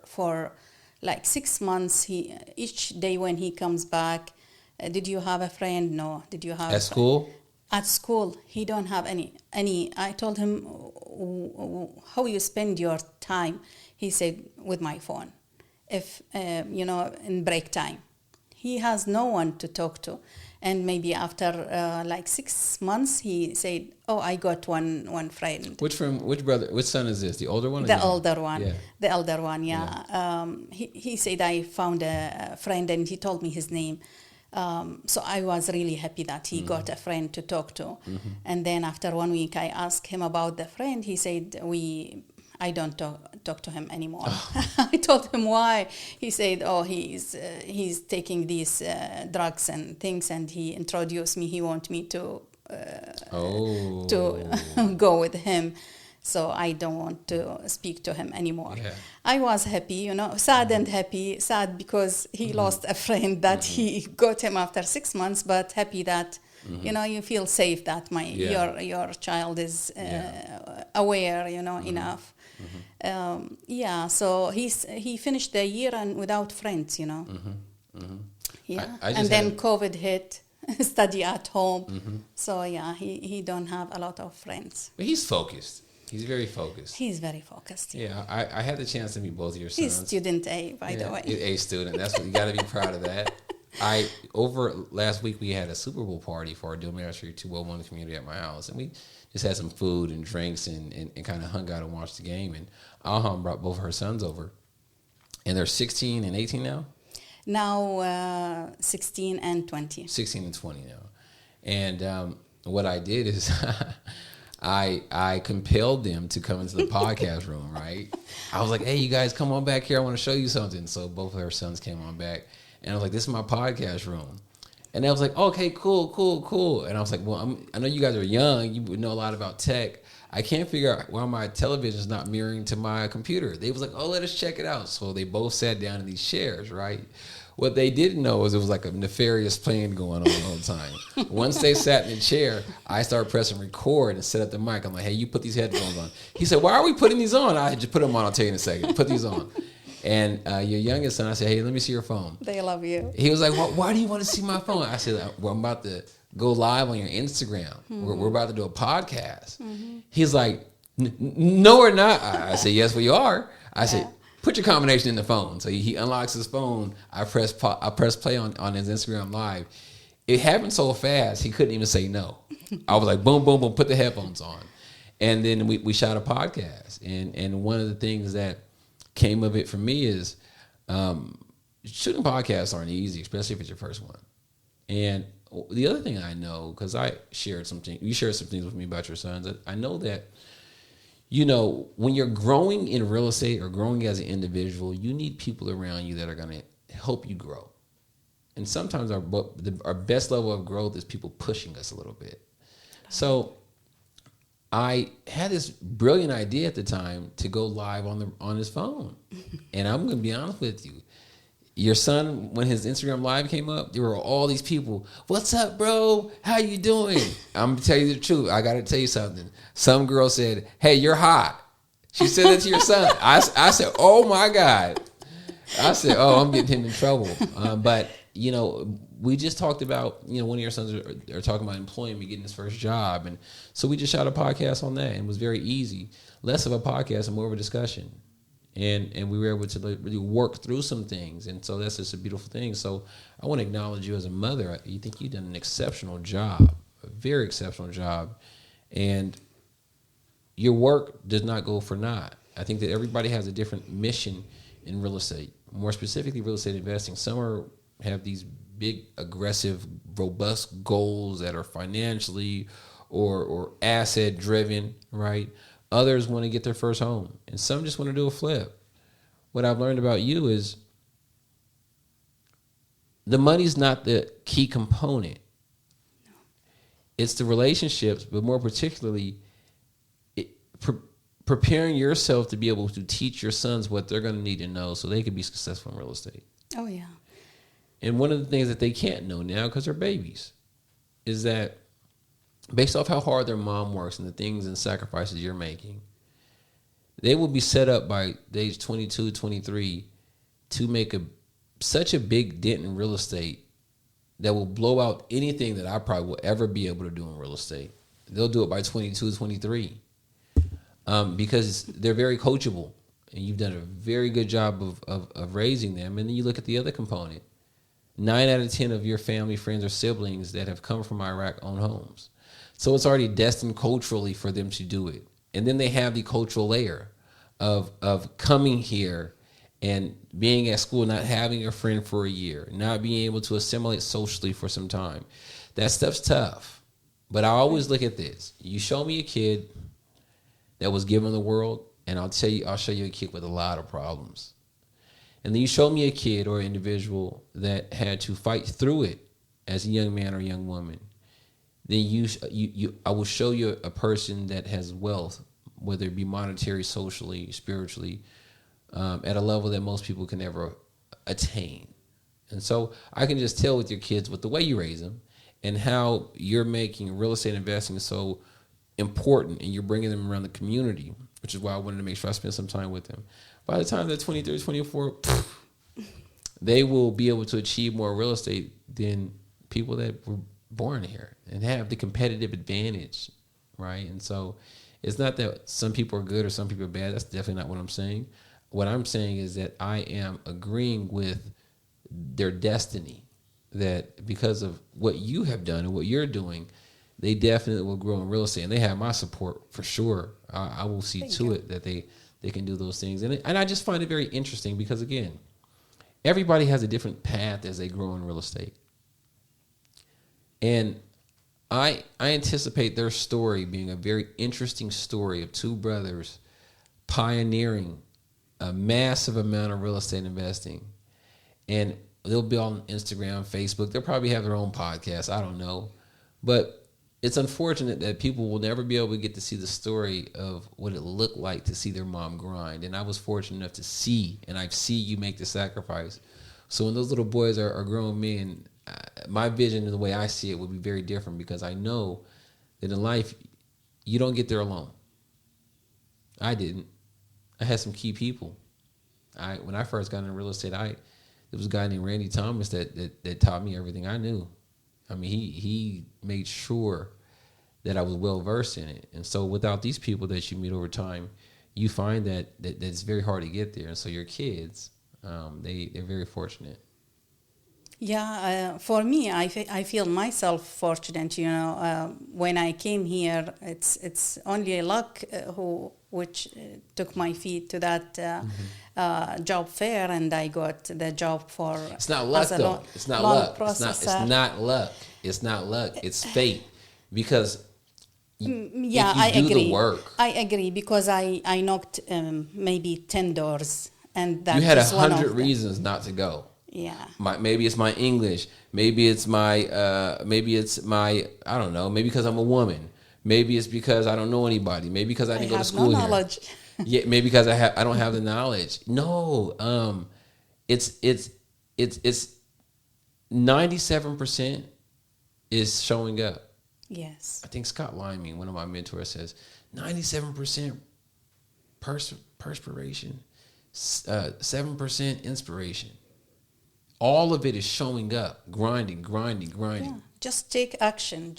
Speaker 2: like 6 months. Each day when he comes back, did you have a friend? No. Did you have
Speaker 1: at school?
Speaker 2: At school, he don't have any. I told him, how you spend your time? He said, with my phone. If in break time, he has no one to talk to. And maybe after like 6 months, he said, "Oh, I got one friend."
Speaker 1: Which brother? Which son is this? The older one? Or
Speaker 2: The older one.
Speaker 1: Yeah.
Speaker 2: The elder one. Yeah. He said, "I found a friend," and he told me his name. So I was really happy that he got a friend to talk to. And then after 1 week, I asked him about the friend. He said, I don't talk to him anymore. I told him why. He said, "Oh, he's taking these drugs and things, and he introduced me. He want me to go with him. So I don't want to speak to him anymore."
Speaker 1: Yeah.
Speaker 2: I was happy, sad and happy. Sad because he lost a friend that he got him after 6 months, but happy that you feel safe that your child is aware, enough. So he finished the year and without friends, Yeah, and then COVID hit. Study at home. So he don't have a lot of friends.
Speaker 1: But he's focused. He's very focused.
Speaker 2: He's very focused.
Speaker 1: Yeah, I had the chance to meet both of your sons.
Speaker 2: He's student A, by the way.
Speaker 1: A student. That's what you got to be proud of that. Over last week we had a Super Bowl party for our Dual Ministry 201 community at my house, and we just had some food and drinks and kind of hung out and watched the game. And Alhan brought both of her sons over, and they're 16 and 18 now.
Speaker 2: Now 16 and 20.
Speaker 1: 16 and 20 now, and what I did is. I compelled them to come into the podcast room, right? I was like, "Hey, you guys, come on back here. I want to show you something." So both of her sons came on back, and I was like, "This is my podcast room." And I was like, "Okay, cool." And I was like, "Well, I know you guys are young. You would know a lot about tech. I can't figure out why my television is not mirroring to my computer." They was like, "Oh, let us check it out." So they both sat down in these chairs, right? What they didn't know was it was like a nefarious plan going on all the time. Once they sat in the chair, I started pressing record and set up the mic. I'm like, "Hey, you put these headphones on." He said, "Why are we putting these on?" I just put them on. I'll tell you in a second. Put these on. And your youngest son, I said, "Hey, let me see your phone."
Speaker 2: They love you.
Speaker 1: He was like, "Why do you want to see my phone?" I said, "Well, I'm about to go live on your Instagram. We're about to do a podcast." He's like, "No, we're not." I said, "Yes, we are." I said, "Put your combination in the phone." So he unlocks his phone. I press play on his Instagram live. It happened so fast he couldn't even say no. I was like, boom, boom, boom, put the headphones on. And then we shot a podcast. And one of the things that came of it for me is shooting podcasts aren't easy, especially if it's your first one. And the other thing I know, because you shared some things with me about your sons, I know that when you're growing in real estate or growing as an individual, you need people around you that are going to help you grow. And sometimes our best level of growth is people pushing us a little bit. So I had this brilliant idea at the time to go live on his phone. And I'm going to be honest with you. Your son, when his Instagram live came up, there were all these people. "What's up, bro? How you doing?" I'm going to tell you the truth. I got to tell you something. Some girl said, "Hey, you're hot." She said that to your son. I said, "Oh, my God." I said, "Oh, I'm getting him in trouble." But, we just talked about, one of your sons are talking about employment, getting his first job. And so we just shot a podcast on that, and it was very easy. Less of a podcast and more of a discussion. And we were able to really work through some things. And so that's just a beautiful thing. So I want to acknowledge you as a mother. You think you've done an exceptional job, a very exceptional job. And your work does not go for naught. I think that everybody has a different mission in real estate, more specifically real estate investing. Some have these big, aggressive, robust goals that are financially or asset driven, right? Others want to get their first home, and some just want to do a flip. What I've learned about you is the money's not the key component. No. It's the relationships, but more particularly, preparing yourself to be able to teach your sons what they're going to need to know so they can be successful in real estate.
Speaker 2: Oh, yeah.
Speaker 1: And one of the things that they can't know now because they're babies is that based off how hard their mom works and the things and sacrifices you're making, they will be set up by age 22, 23 to make such a big dent in real estate that will blow out anything that I probably will ever be able to do in real estate. They'll do it by 22, 23 because they're very coachable, and you've done a very good job of raising them. And then you look at the other component. 9 out of 10 of your family, friends, or siblings that have come from Iraq own homes. So it's already destined culturally for them to do it. And then they have the cultural layer of coming here and being at school, not having a friend for a year, not being able to assimilate socially for some time. That stuff's tough. But I always look at this. You show me a kid that was given the world, and I'll show you a kid with a lot of problems. And then you show me a kid or individual that had to fight through it as a young man or young woman. Then I will show you a person that has wealth, whether it be monetary, socially, spiritually, at a level that most people can never attain. And so I can just tell with your kids, with the way you raise them and how you're making real estate investing so important, and you're bringing them around the community, which is why I wanted to make sure I spend some time with them. By the time they're 23, 24, they will be able to achieve more real estate than people that were born here and have the competitive advantage, right? And so it's not that some people are good or some people are bad. That's definitely not what I'm saying. What I'm saying is that I am agreeing with their destiny, that because of what you have done and what you're doing, they definitely will grow in real estate, and they have my support for sure. I will see
Speaker 2: Thank
Speaker 1: to
Speaker 2: you.
Speaker 1: it that they can do those things. And I just find it very interesting because, again, everybody has a different path as they grow in real estate. And I anticipate their story being a very interesting story of two brothers pioneering a massive amount of real estate investing. And they'll be on Instagram, Facebook. They'll probably have their own podcast. I don't know. But it's unfortunate that people will never be able to get to see the story of what it looked like to see their mom grind. And I was fortunate enough to see, and I see you make the sacrifice. So when those little boys are grown men, my vision and the way I see it would be very different, because I know that in life, you don't get there alone. I didn't. I had some key people. When I first got into real estate, there was a guy named Randy Thomas that taught me everything I knew. I mean, he made sure that I was well versed in it. And so without these people that you meet over time, you find that it's very hard to get there. And so your kids, they're very fortunate.
Speaker 2: Yeah, for me, I feel myself fortunate. You know, when I came here, it's only luck which took my feet to that job fair, and I got the job for.
Speaker 1: It's not luck, though. It's not luck. It's not luck. It's not luck. It's fate, because
Speaker 2: yeah,
Speaker 1: if you
Speaker 2: I
Speaker 1: do
Speaker 2: agree.
Speaker 1: the work.
Speaker 2: I agree, because I knocked maybe 10 doors, and that
Speaker 1: You had
Speaker 2: is one
Speaker 1: 100
Speaker 2: of
Speaker 1: reasons not to go.
Speaker 2: Yeah.
Speaker 1: Maybe it's my English. Maybe it's my. I don't know. Maybe because I'm a woman. Maybe it's because I don't know anybody. Maybe because I didn't go to school
Speaker 2: no
Speaker 1: here.
Speaker 2: knowledge.
Speaker 1: Yeah. Maybe because I don't have the knowledge. No. It's 97% is showing up.
Speaker 2: Yes.
Speaker 1: I think Scott Liming, one of my mentors, says 97% perspiration, 7% inspiration. All of it is showing up, grinding.
Speaker 2: Yeah. Just take action.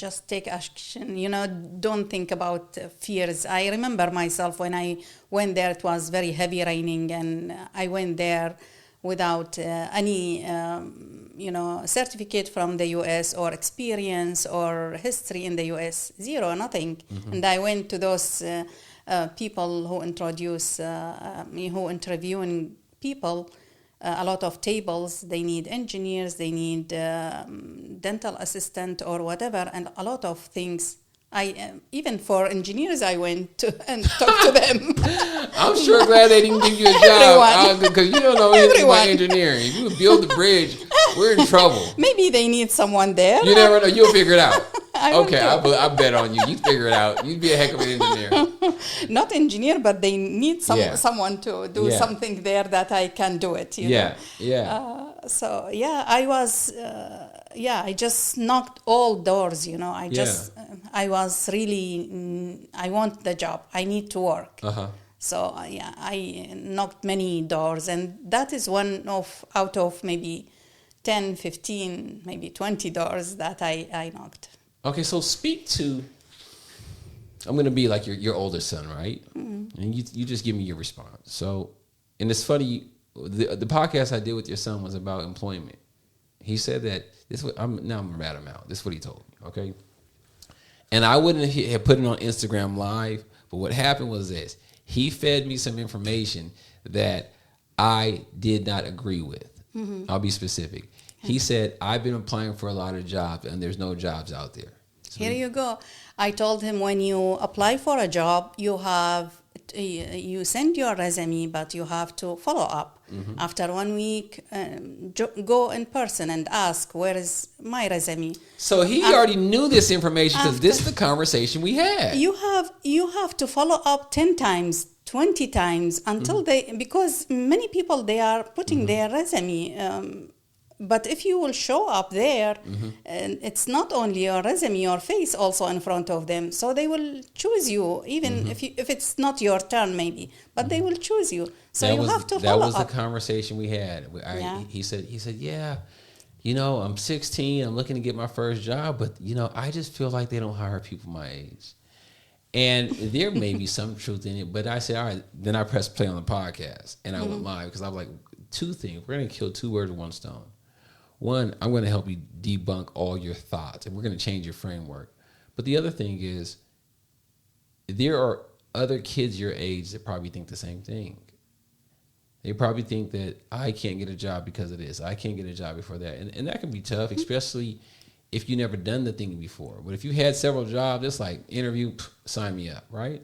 Speaker 2: You know, don't think about fears. I remember myself when I went there, it was very heavy raining, and I went there without any, certificate from the U.S. or experience or history in the U.S. Zero, nothing. Mm-hmm. And I went to those people who interviewing people. A lot of tables, they need engineers, they need dental assistant or whatever, and a lot of things. Even for engineers, I went to and talked to them.
Speaker 1: I'm sure glad they didn't give you a job, because you don't know anything about engineering. If you build the bridge, we're in trouble.
Speaker 2: Maybe they need someone there.
Speaker 1: You never know. You'll figure it out. Okay, I bet on you. You figure it out. You'd be a heck of an engineer.
Speaker 2: Not engineer, but they need someone to do something there that I can do it. You know? I was, I just knocked all doors. You know, I was really, I want the job. I need to work. So I knocked many doors, and that is out of maybe 10, 15, maybe 20 doors that I knocked.
Speaker 1: Okay, so speak to, I'm going to be like your older son, right? Mm-hmm. And you just give me your response. So, and it's funny, the podcast I did with your son was about employment. He said that I'm gonna rat him out. This is what he told me. Okay, and I wouldn't have put it on Instagram Live, but what happened was this: he fed me some information that I did not agree with. I'll be specific. He said, I've been applying for a lot of jobs and there's no jobs out there. So
Speaker 2: Here you go. I told him when you apply for a job, you send your resume, but you have to follow up. After 1 week, go in person and ask, where is my resume?
Speaker 1: So he already knew this information because this is the conversation we had.
Speaker 2: You have to follow up 10 times, 20 times until because many people, they are putting their resume. But if you will show up there, and it's not only your resume, your face also in front of them. So they will choose you, even if it's not your turn, maybe. But they will choose you. So have to follow up.
Speaker 1: That was the conversation we had. He said, yeah, I'm 16. I'm looking to get my first job, but I just feel like they don't hire people my age. And there may be some truth in it, but I said, all right. Then I pressed play on the podcast, and I went live because I was like, two things. We're going to kill two birds with one stone. One, I'm going to help you debunk all your thoughts, and we're going to change your framework. But the other thing is, there are other kids your age that probably think the same thing. They probably think that I can't get a job because of this. I can't get a job before that. And that can be tough, especially if you never done the thing before. But if you had several jobs, it's like interview, sign me up, right?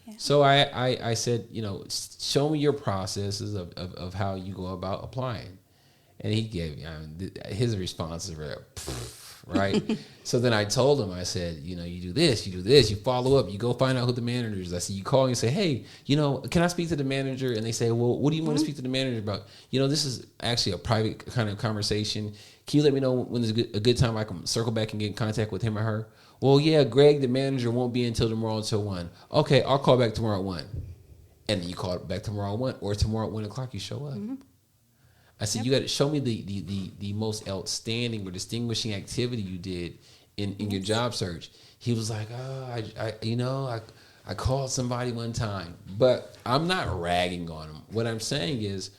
Speaker 1: Yeah. So I said, show me your processes of how you go about applying. And he gave me, his responses were, right? So then I told him, I said, you do this, you follow up, you go find out who the manager is. I said, you call and say, hey, can I speak to the manager? And they say, well, what do you want to speak to the manager about? This is actually a private kind of conversation. Can you let me know when there's a good time I can circle back and get in contact with him or her? Well, yeah, Greg, the manager, won't be until tomorrow until 1. Okay, I'll call back tomorrow at 1. And then you call back tomorrow at 1, or tomorrow at 1 o'clock you show up. I said, you got to show me the most outstanding or distinguishing activity you did in your job search. He was like, I called somebody one time, but I'm not ragging on him. What I'm saying is,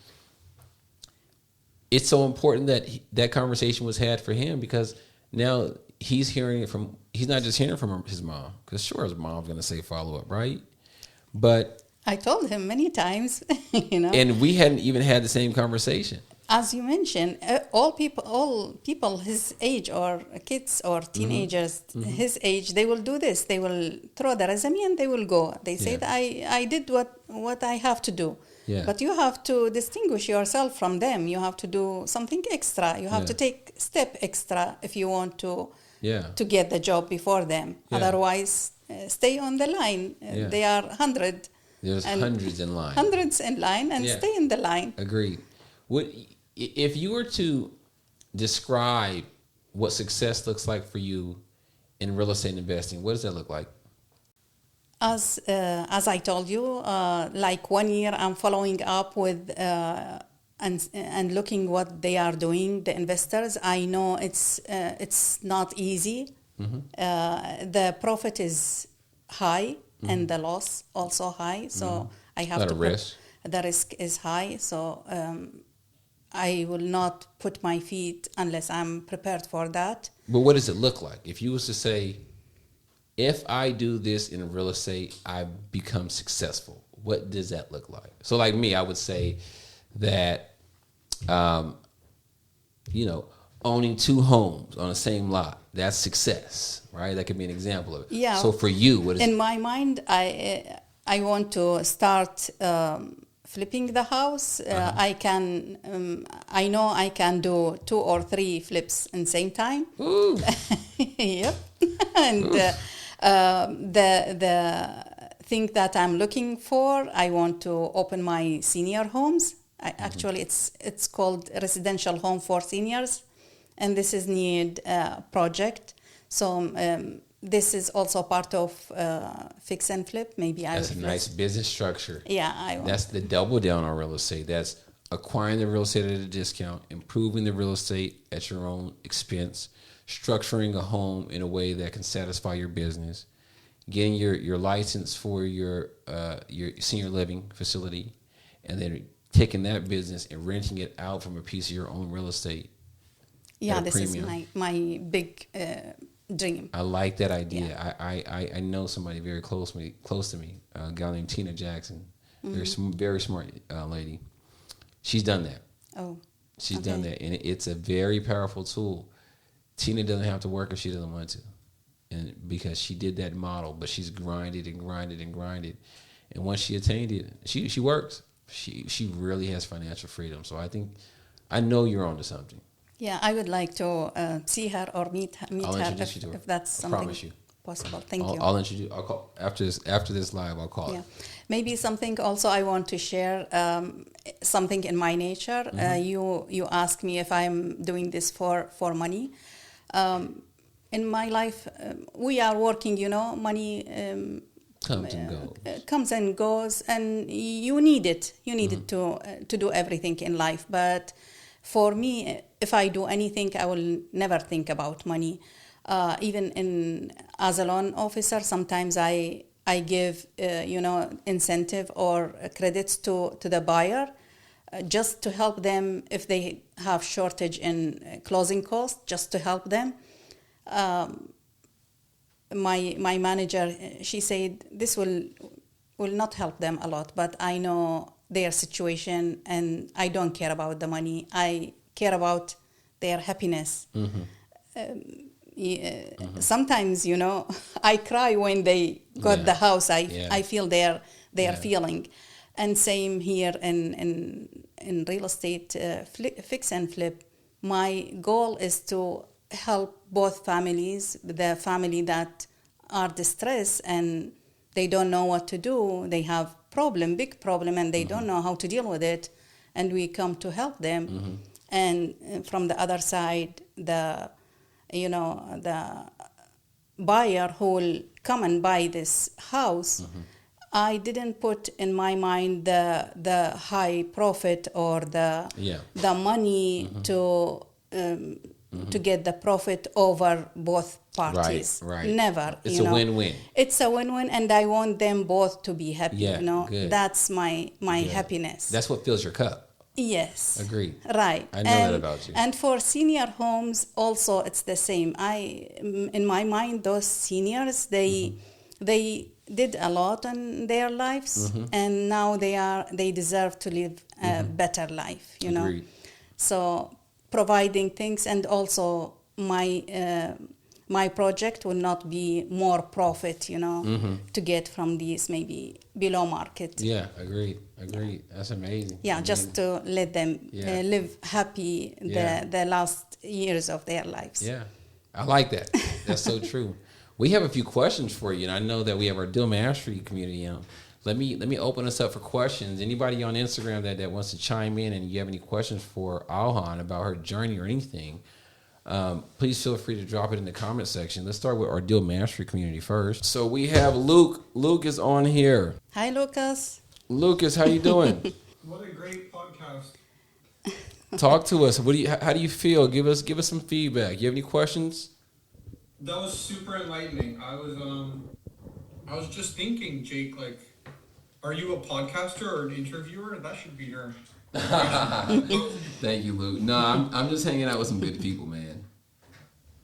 Speaker 1: it's so important that that conversation was had for him, because now he's not just hearing from his mom, because sure, his mom's going to say follow up, right? But
Speaker 2: I told him many times,
Speaker 1: and we hadn't even had the same conversation.
Speaker 2: As you mentioned, all people his age, or kids or teenagers his age, they will do this. They will throw the resume and they will go. They say that I did what I have to do. Yeah. But you have to distinguish yourself from them. You have to do something extra. You have to take step extra if you want to get the job before them. Yeah. Otherwise, stay on the line. They are
Speaker 1: There's hundreds in line.
Speaker 2: Hundreds in line, and stay in the line.
Speaker 1: Agreed. If you were to describe what success looks like for you in real estate investing, what does that look like?
Speaker 2: As I told you, like 1 year, I'm following up with and looking what they are doing. The investors, I know it's not easy. The profit is high and the loss also high. So I have to risk. The risk is high. So I will not put my feet unless I'm prepared for that.
Speaker 1: But what does it look like? If you was to say, if I do this in real estate, I become successful. What does that look like? So like me, I would say that, owning 2 homes on the same lot, that's success, right? That could be an example of it.
Speaker 2: Yeah.
Speaker 1: So for you, what is
Speaker 2: in my mind, I want to start flipping the house. I know I can do 2 or 3 flips in the same time.
Speaker 1: Ooh.
Speaker 2: Yep. And the thing that I'm looking for, I want to open my senior homes. Actually, it's called residential home for seniors, and this is need project. So this is also part of fix and flip. Maybe
Speaker 1: that's a nice business structure.
Speaker 2: Yeah,
Speaker 1: that's the double down on real estate. That's acquiring the real estate at a discount, improving the real estate at your own expense, structuring a home in a way that can satisfy your business, getting your license for your senior living facility, and then taking that business and renting it out from a piece of your own real estate.
Speaker 2: Yeah,
Speaker 1: at a
Speaker 2: this is
Speaker 1: premium.
Speaker 2: my big dream.
Speaker 1: I like that idea. I know somebody very close to me, a gal named Tina Jackson, very smart lady. She's done that.
Speaker 2: Oh,
Speaker 1: She's
Speaker 2: okay.
Speaker 1: done that, and it's a very powerful tool. Tina doesn't have to work if she doesn't want to, and because she did that model, but she's grinded and grinded and grinded, and once she attained it, she works. She really has financial freedom. So I know you're onto something.
Speaker 2: Yeah, I would like to see her or meet
Speaker 1: I'll
Speaker 2: her
Speaker 1: introduce you to her.
Speaker 2: if that's
Speaker 1: I
Speaker 2: something
Speaker 1: promise you.
Speaker 2: possible. Thank you.
Speaker 1: I'll introduce. I'll call after this live. I'll call
Speaker 2: Yeah,
Speaker 1: her.
Speaker 2: maybe something also I want to share something in my nature. You ask me if I'm doing this for money. In my life, we are working. Money comes and goes, and you need it. You need it to do everything in life. But for me, if I do anything, I will never think about money. Even as a loan officer, sometimes I give incentive or credits to the buyer just to help them if they have shortage in closing costs, just to help them. My manager, she said this will not help them a lot, but I know their situation and I don't care about the money. I care about their happiness. Sometimes I cry when they got the house. I feel their feeling, and same here in real estate fix and flip. My goal is to help both families, the family that are distressed and they don't know what to do, they have big problem, and they don't know how to deal with it, and we come to help them. And from the other side, the buyer who will come and buy this house, I didn't put in my mind the high profit or the money to get the profit over both parties.
Speaker 1: Right.
Speaker 2: Never.
Speaker 1: It's a win-win.
Speaker 2: It's a win-win, and I want them both to be happy.
Speaker 1: Good.
Speaker 2: That's my happiness.
Speaker 1: That's what fills your cup.
Speaker 2: Yes.
Speaker 1: Agreed.
Speaker 2: Right.
Speaker 1: I know that about you.
Speaker 2: And for senior homes, also it's the same. In my mind, those seniors, they did a lot in their lives, and now they deserve to live a better life.
Speaker 1: Agreed.
Speaker 2: So providing things, and also my project will not be more profit, to get from these maybe below market.
Speaker 1: Yeah, agreed. That's amazing.
Speaker 2: Yeah, just to let them live happy the last years of their lives.
Speaker 1: Yeah, I like that. That's so true. We have a few questions for you, and I know that we have our Deal Mastery community. Let me open us up for questions. Anybody on Instagram that wants to chime in and you have any questions for Alhan about her journey or anything, please feel free to drop it in the comment section. Let's start with our Deal Mastery community first. So we have Luke. Luke is on here.
Speaker 2: Hi, Lucas.
Speaker 1: Lucas, how you doing?
Speaker 3: What a great podcast.
Speaker 1: Talk to us. How do you feel? Give us some feedback. You have any questions?
Speaker 3: That was super enlightening. I was just thinking, Jake, like, are you a podcaster or an interviewer? That should be your
Speaker 1: Thank you, Luke. No, I'm just hanging out with some good people, man.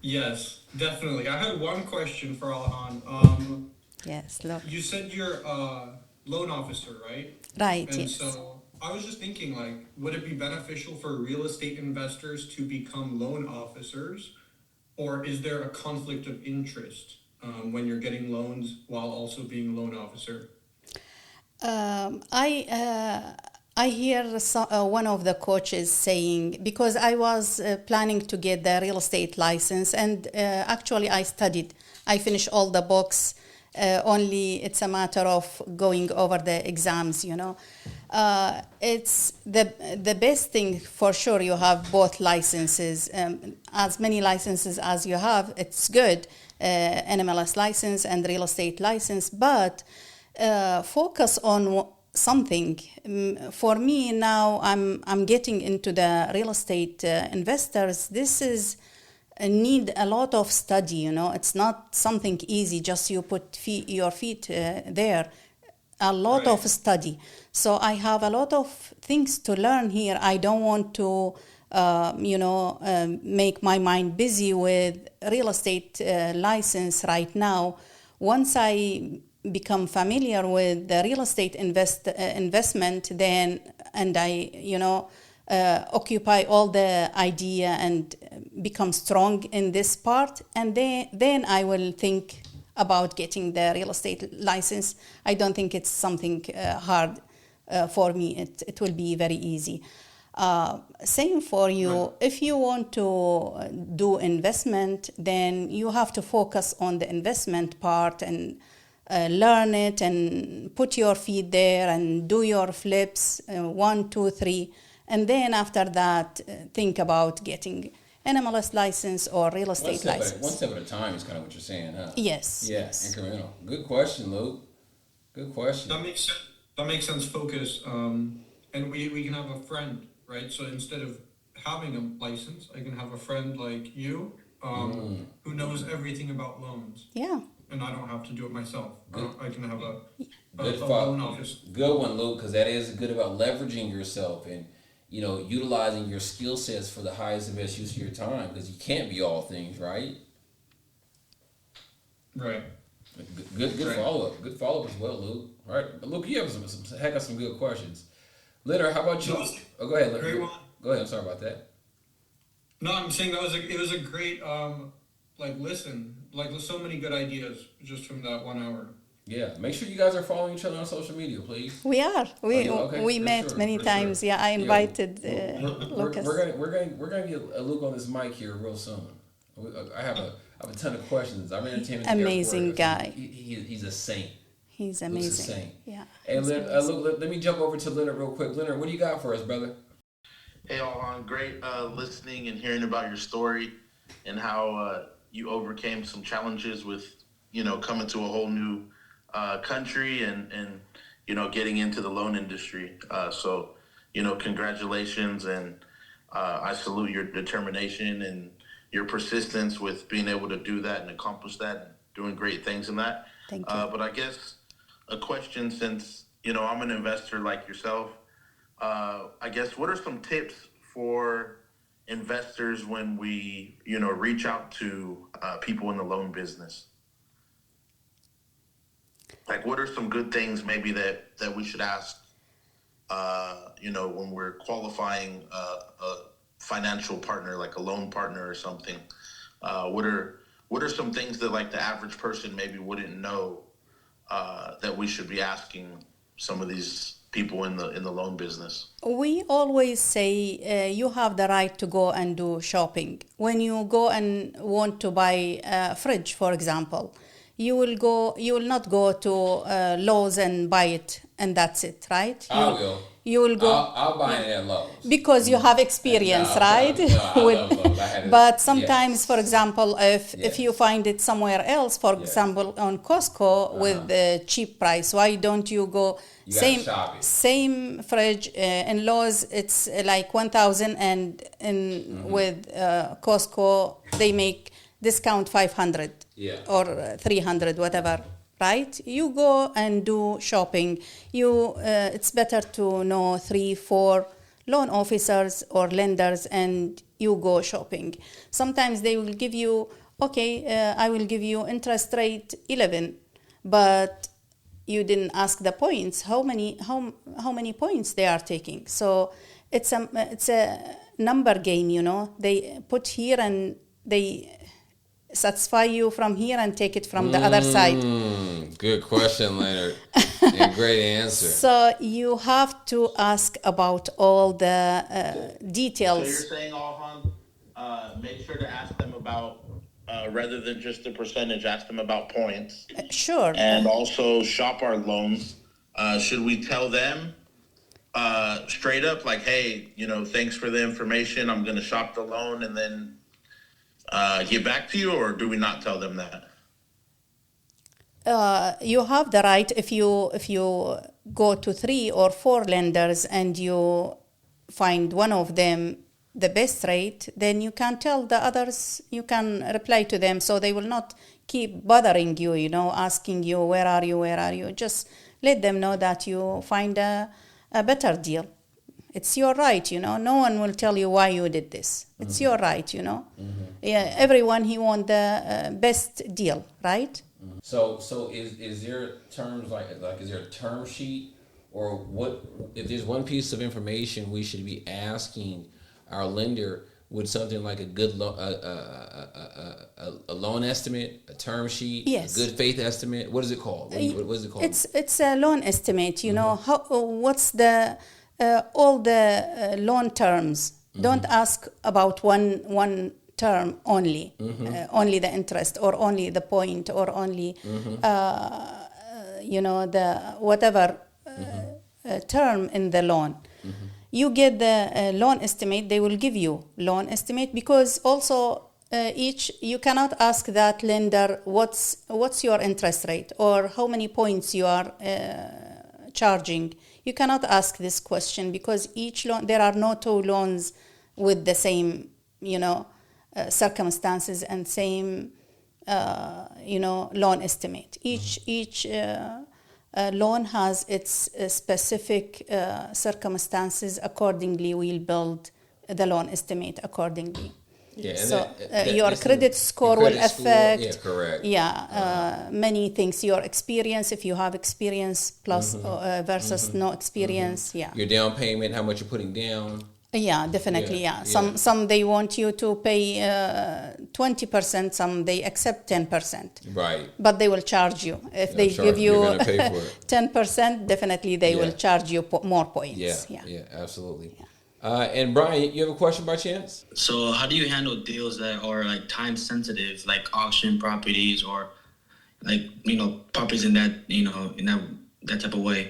Speaker 3: Yes, definitely. I had one question for Alhan.
Speaker 2: Yes, look.
Speaker 3: You said you're a loan officer, right?
Speaker 2: Right,
Speaker 3: And
Speaker 2: yes.
Speaker 3: so I was just thinking, like, would it be beneficial for real estate investors to become loan officers, or is there a conflict of interest when you're getting loans while also being a loan officer?
Speaker 2: I hear one of the coaches saying, because I was planning to get the real estate license, and actually I studied. I finished all the books. Only it's a matter of going over the exams, It's the best thing for sure. You have both licenses. As many licenses as you have, it's good. NMLS license and real estate license, but focus on something. For me now, I'm getting into the real estate investors. This is need a lot of study. It's not something easy. Just you put your feet there. A lot of study. So I have a lot of things to learn here. I don't want to make my mind busy with real estate license right now. Once I become familiar with the real estate investment, then and I occupy all the idea and become strong in this part, and then I will think about getting the real estate license. I don't think it's something hard for me. It will be very easy. Same for you.
Speaker 3: Right.
Speaker 2: If you want to do investment, then you have to focus on the investment part and learn it and put your feet there and do your flips, 1, 2, 3. And then after that, think about getting an MLS license or real estate license.
Speaker 1: One step at a time is kind of what you're saying, huh?
Speaker 2: Yes.
Speaker 1: Yeah,
Speaker 2: Yes.
Speaker 1: incremental. Good question, Luke. Good question.
Speaker 3: That makes sense. That makes sense. Focus. And we can have a friend, right? So instead of having a license, I can have a friend like you, who knows everything about loans,
Speaker 2: Yeah.
Speaker 3: and I don't have to do it myself. I can have a
Speaker 1: Good
Speaker 3: loan office.
Speaker 1: Good one, Luke, because that is good about leveraging yourself and utilizing your skill sets for the highest and best use of your time, because you can't be all things, right?
Speaker 3: Right.
Speaker 1: Good
Speaker 3: Right.
Speaker 1: follow-up. Good follow-up as well, Luke. All right, Luke, you have some good questions. Leonard, how about you?
Speaker 3: That was
Speaker 1: Go ahead, Leonard.
Speaker 3: great one.
Speaker 1: Go ahead. I'm sorry about that.
Speaker 3: No, I'm saying it was a great listen. Like, there's so many good ideas just from that 1 hour.
Speaker 1: Yeah, make sure you guys are following each other on social media, please.
Speaker 2: We are. We
Speaker 1: you? Okay,
Speaker 2: we
Speaker 1: for
Speaker 2: met
Speaker 1: sure,
Speaker 2: many
Speaker 3: for
Speaker 2: times.
Speaker 3: sure.
Speaker 2: Yeah, I invited
Speaker 1: We're
Speaker 2: Lucas.
Speaker 1: gonna get Luke on this mic here real soon. I have a ton of questions. I ran into him.
Speaker 2: Amazing guy.
Speaker 1: He's a saint.
Speaker 2: He's
Speaker 1: Luke's a
Speaker 2: amazing.
Speaker 1: saint.
Speaker 2: Yeah.
Speaker 1: Hey,
Speaker 2: he's
Speaker 1: Luke,
Speaker 2: amazing.
Speaker 1: let me jump over to Leonard real quick. Leonard, what do you got for us, brother?
Speaker 4: Hey, Alhan, great listening and hearing about your story and how you overcame some challenges with, coming to a whole new country and getting into the loan industry. So, congratulations, and I salute your determination and your persistence with being able to do that and accomplish that and doing great things in that.
Speaker 2: Thank you.
Speaker 4: But I guess a question, since, I'm an investor like yourself, I guess, what are some tips for investors when we, reach out to people in the loan business? Like, what are some good things maybe that we should ask, when we're qualifying a financial partner, like a loan partner or something? What are some things that, like, the average person maybe wouldn't know that we should be asking some of these people in the loan business?
Speaker 2: We always say you have the right to go and do shopping. When you go and want to buy a fridge, for example, you will not go to Lowe's and buy it and that's it, right?
Speaker 1: I will.
Speaker 2: You will go.
Speaker 1: I'll buy it at Lowe's.
Speaker 2: Because you have experience, right?
Speaker 1: I love Lowe's. I had it.
Speaker 2: But sometimes,
Speaker 1: Yes.
Speaker 2: for example, if
Speaker 1: Yes.
Speaker 2: you find it somewhere else, for example, on Costco with a cheap price, why don't you go
Speaker 1: You gotta shop it.
Speaker 2: same fridge in Lowe's? It's like 1,000, and with Costco they make discount 500 or 300, whatever. Right? You go and do shopping. It's better to know 3, 4 loan officers or lenders, and you go shopping. Sometimes they will give you, I will give you interest rate 11, but you didn't ask the points. How many points they are taking? So it's a number game. They put here and they satisfy you from here and take it from the other side.
Speaker 1: Good question, Leonard. And great answer.
Speaker 2: So you have to ask about all the details.
Speaker 4: So you're saying, Alhan, make sure to ask them about, rather than just the percentage, ask them about points.
Speaker 2: Sure.
Speaker 4: And also shop our loans. Should we tell them straight up, like, hey, thanks for the information, I'm going to shop the loan and then get back to you, or do we not tell them that?
Speaker 2: You have the right, if you go to 3 or 4 lenders and you find one of them the best rate, then you can tell the others, you can reply to them, so they will not keep bothering you, asking you, where are you? Just let them know that you find a better deal. It's your right, you know. No one will tell you why you did this. It's your right, you know. Yeah, everyone he want the best deal, right?
Speaker 1: So is there terms like is there a term sheet, or what if there's one piece of information we should be asking our lender? Would something like a good a loan estimate, a term sheet,
Speaker 2: Yes.
Speaker 1: a good faith estimate? What is it called? What is it called?
Speaker 2: It's a loan estimate, you know. What's the all the loan terms? Don't ask about one term only, only the interest or only the point or only you know, the whatever term in the loan. You get the loan estimate. They will give you loan estimate, because also you cannot ask that lender what's your interest rate or how many points you are charging. You cannot ask this question, because each loan, there are no two loans with the same, you know, circumstances and same you know, loan estimate. Each loan has its specific circumstances. Accordingly, we'll build the loan estimate accordingly.
Speaker 1: Yeah, and
Speaker 2: So
Speaker 1: that
Speaker 2: your
Speaker 1: this is-
Speaker 2: credit score
Speaker 1: your
Speaker 2: will
Speaker 1: credit score,
Speaker 2: affect.
Speaker 1: yeah, correct.
Speaker 2: Yeah, many things. Your experience, if you have experience plus versus no experience. Yeah.
Speaker 1: Your down payment, how much you're putting down.
Speaker 2: Yeah, definitely.
Speaker 1: Yeah,
Speaker 2: Yeah,
Speaker 1: yeah.
Speaker 2: some they want you to pay 20%. Some they accept 10%.
Speaker 1: Right.
Speaker 2: But they will charge you if they
Speaker 1: charge
Speaker 2: give
Speaker 1: you.
Speaker 2: you
Speaker 1: You're gonna pay for it.
Speaker 2: 10%. Definitely, they
Speaker 1: Yeah.
Speaker 2: will charge you more points.
Speaker 1: Yeah, absolutely. And Brian, you have a question by chance?
Speaker 5: So how do you handle deals that are like time sensitive, like auction properties or like, you know, properties in that, you know, in that type of way?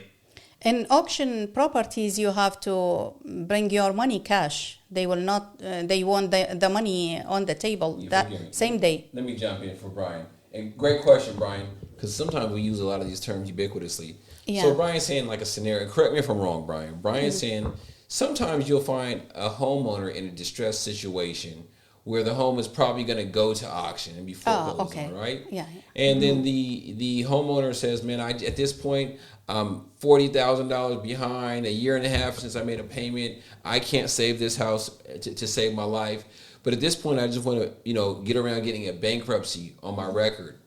Speaker 2: In auction properties, you have to bring your money cash. They will not. They want the money on the table
Speaker 1: You
Speaker 2: that
Speaker 1: forgive me.
Speaker 2: same day.
Speaker 1: Let me jump in for Brian. And great question, Brian, because sometimes we use a lot of these terms ubiquitously.
Speaker 2: Yeah.
Speaker 1: So Brian's saying like a scenario. Correct me if I'm wrong, Brian. Brian's saying sometimes you'll find a homeowner in a distressed situation where the home is probably going to go to auction and be foreclosed
Speaker 2: okay.
Speaker 1: on, right?
Speaker 2: Yeah.
Speaker 1: And then the homeowner says, "Man, at this point, I'm $40,000 behind. A year and a half since I made a payment. I can't save this house to save my life. But at this point, I just want to, you know, get around getting a bankruptcy on my record,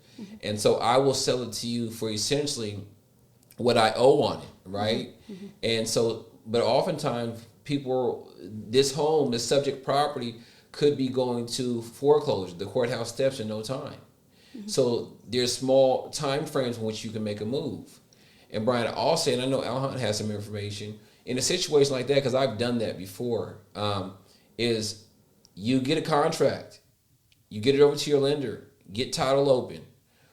Speaker 1: and so I will sell it to you for essentially what I owe on it, right? And so, but oftentimes this home, this subject property, could be going to foreclosure, the courthouse steps in no time. So there's small time frames in which you can make a move. And Brian, also, and I know Alhan has some information, in a situation like that, because I've done that before, is you get a contract, you get it over to your lender, get title open.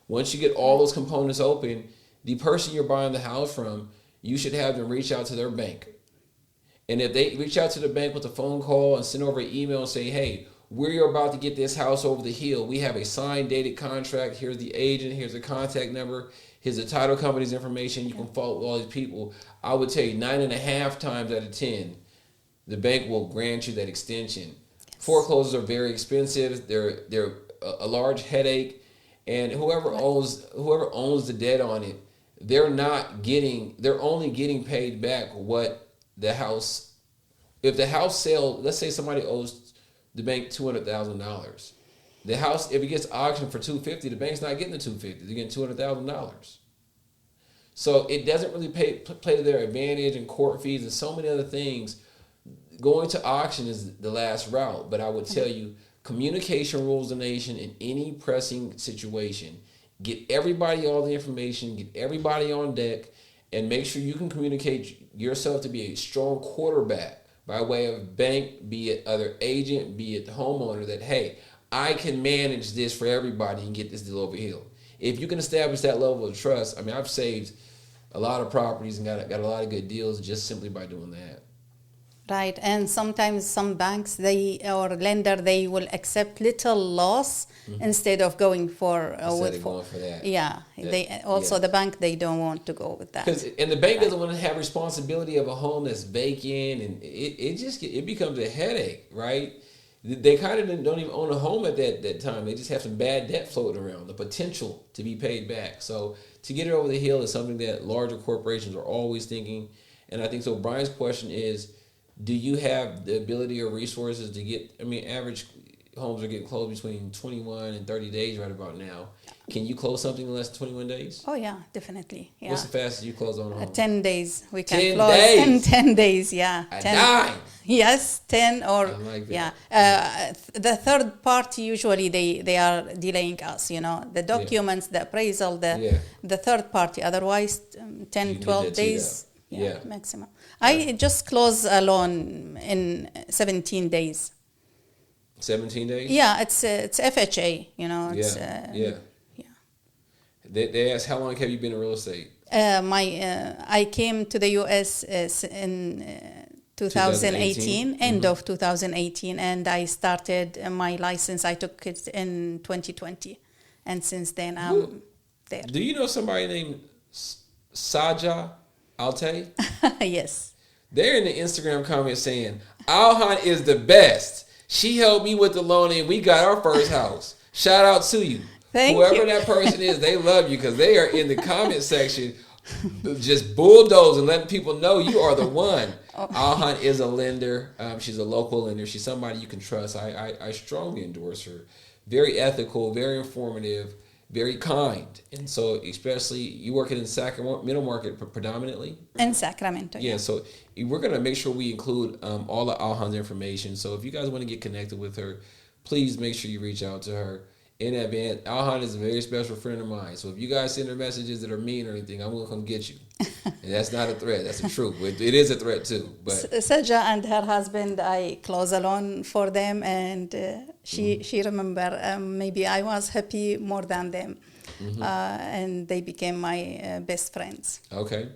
Speaker 1: Once you get all those components open, the person you're buying the house from, you should have them reach out to their bank. And if they reach out to the bank with a phone call and send over an email and say, "Hey, we're about to get this house over the hill. We have a signed, dated contract. Here's the agent. Here's the contact number. Here's the title company's information. You can follow all these people." I would tell you 9.5 times out of 10, the bank will grant you that extension. Foreclosures are very expensive. They're a large headache, and whoever owns the debt on it, they're only getting paid back what the house. If the house sale, let's say somebody owes the bank $200,000, the house, if it gets auctioned for $250,000, the bank's not getting the $250,000. They're getting $200,000. So it doesn't really play to their advantage, and court fees and so many other things. Going to auction is the last route, but I would tell you, communication rules the nation in any pressing situation. Get everybody all the information, get everybody on deck, and make sure you can communicate yourself to be a strong quarterback by way of bank, be it other agent, be it the homeowner, that, hey, I can manage this for everybody and get this deal over hill. If you can establish that level of trust, I mean, I've saved a lot of properties and got a lot of good deals just simply by doing that.
Speaker 2: Right, and sometimes some banks or lender, they will accept little loss instead of going for
Speaker 1: Going for that.
Speaker 2: Yeah, they also the bank, they don't want to go with that.
Speaker 1: And the bank doesn't want to have responsibility of a home that's vacant, and it becomes a headache, right? They kind of don't even own a home at that time. They just have some bad debt floating around, the potential to be paid back. So to get it over the hill is something that larger corporations are always thinking. And I think so. Brian's question is, do you have the ability or resources to get? I mean, average homes are getting closed between 21 and 30 days right about now. Can you close something in less than 21 days?
Speaker 2: Oh yeah, definitely. Yeah.
Speaker 1: What's the fastest you close on a home?
Speaker 2: 10 days. We can
Speaker 1: 10
Speaker 2: close
Speaker 1: days?
Speaker 2: in 10 days, yeah.
Speaker 1: A
Speaker 2: 10.
Speaker 1: dime.
Speaker 2: Yes, 10 or,
Speaker 1: I like that.
Speaker 2: yeah. The third party, usually they are delaying us, you know, the documents, the appraisal, the third party. Otherwise, 10,
Speaker 1: You need
Speaker 2: 12
Speaker 1: that teed
Speaker 2: days,
Speaker 1: up. Yeah.
Speaker 2: maximum. I just close a loan in 17 days.
Speaker 1: 17 days?
Speaker 2: Yeah, it's FHA, you know. It's,
Speaker 1: Yeah.
Speaker 2: yeah.
Speaker 1: They ask, how long have you been in real estate?
Speaker 2: I came to the U.S. In 2018, end of 2018, and I started my license. I took it in 2020, and since then I'm there.
Speaker 1: Do you know somebody named Saja Alte?
Speaker 2: Yes.
Speaker 1: They're in the Instagram comments saying, Alhan is the best. She helped me with the loan and we got our first house. Shout out to you. Whoever
Speaker 2: you.
Speaker 1: that person is, they love you because they are in the comment section just bulldozing, letting people know you are the one. Alhan is a lender. She's a local lender. She's somebody you can trust. I strongly endorse her. Very ethical, very informative, very kind. And so especially you working in Sacramento market predominantly?
Speaker 2: In Sacramento.
Speaker 1: Yeah, so we're going to make sure we include all of Alhan's information. So if you guys want to get connected with her, please make sure you reach out to her in advance. Alhan is a very special friend of mine. So if you guys send her messages that are mean or anything, I'm going to come get you. And that's not a threat. That's the truth. It is a threat too. But
Speaker 2: Saja and her husband, I close a loan for them, and she remember maybe I was happy more than them. And they became my best friends.
Speaker 1: Okay.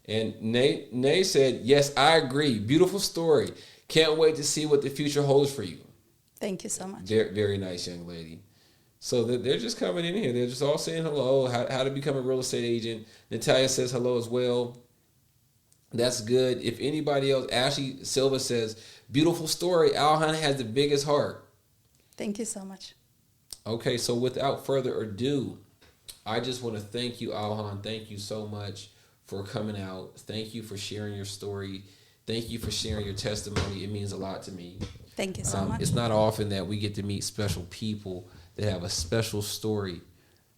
Speaker 1: And Nay said, yes, I agree. Beautiful story. Can't wait to see what the future holds for you.
Speaker 2: Thank you so much.
Speaker 1: Very, very nice young lady. So they're just coming in here. They're just all saying hello, how to become a real estate agent. Natalia says hello as well. That's good. If anybody else, Ashley Silva says, beautiful story. Alhan has the biggest heart.
Speaker 2: Thank you so much.
Speaker 1: Okay, so without further ado, I just want to thank you, Alhan. Thank you so much for coming out. Thank you for sharing your story. Thank you for sharing your testimony. It means a lot to me.
Speaker 2: Thank you so much.
Speaker 1: It's not often that we get to meet special people that have a special story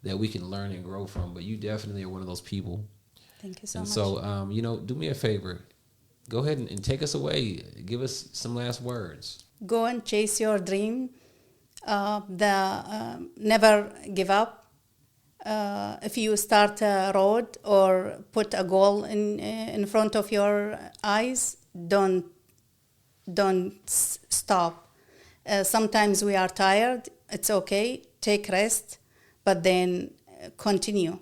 Speaker 1: that we can learn and grow from, but you definitely are one of those people.
Speaker 2: Thank you so
Speaker 1: much.
Speaker 2: much.
Speaker 1: So, do me a favor. Go ahead and take us away. Give us some last words.
Speaker 2: Go and chase your dream. Never give up. If you start a road or put a goal in front of your eyes, don't stop. Sometimes we are tired. It's okay. Take rest, but then continue.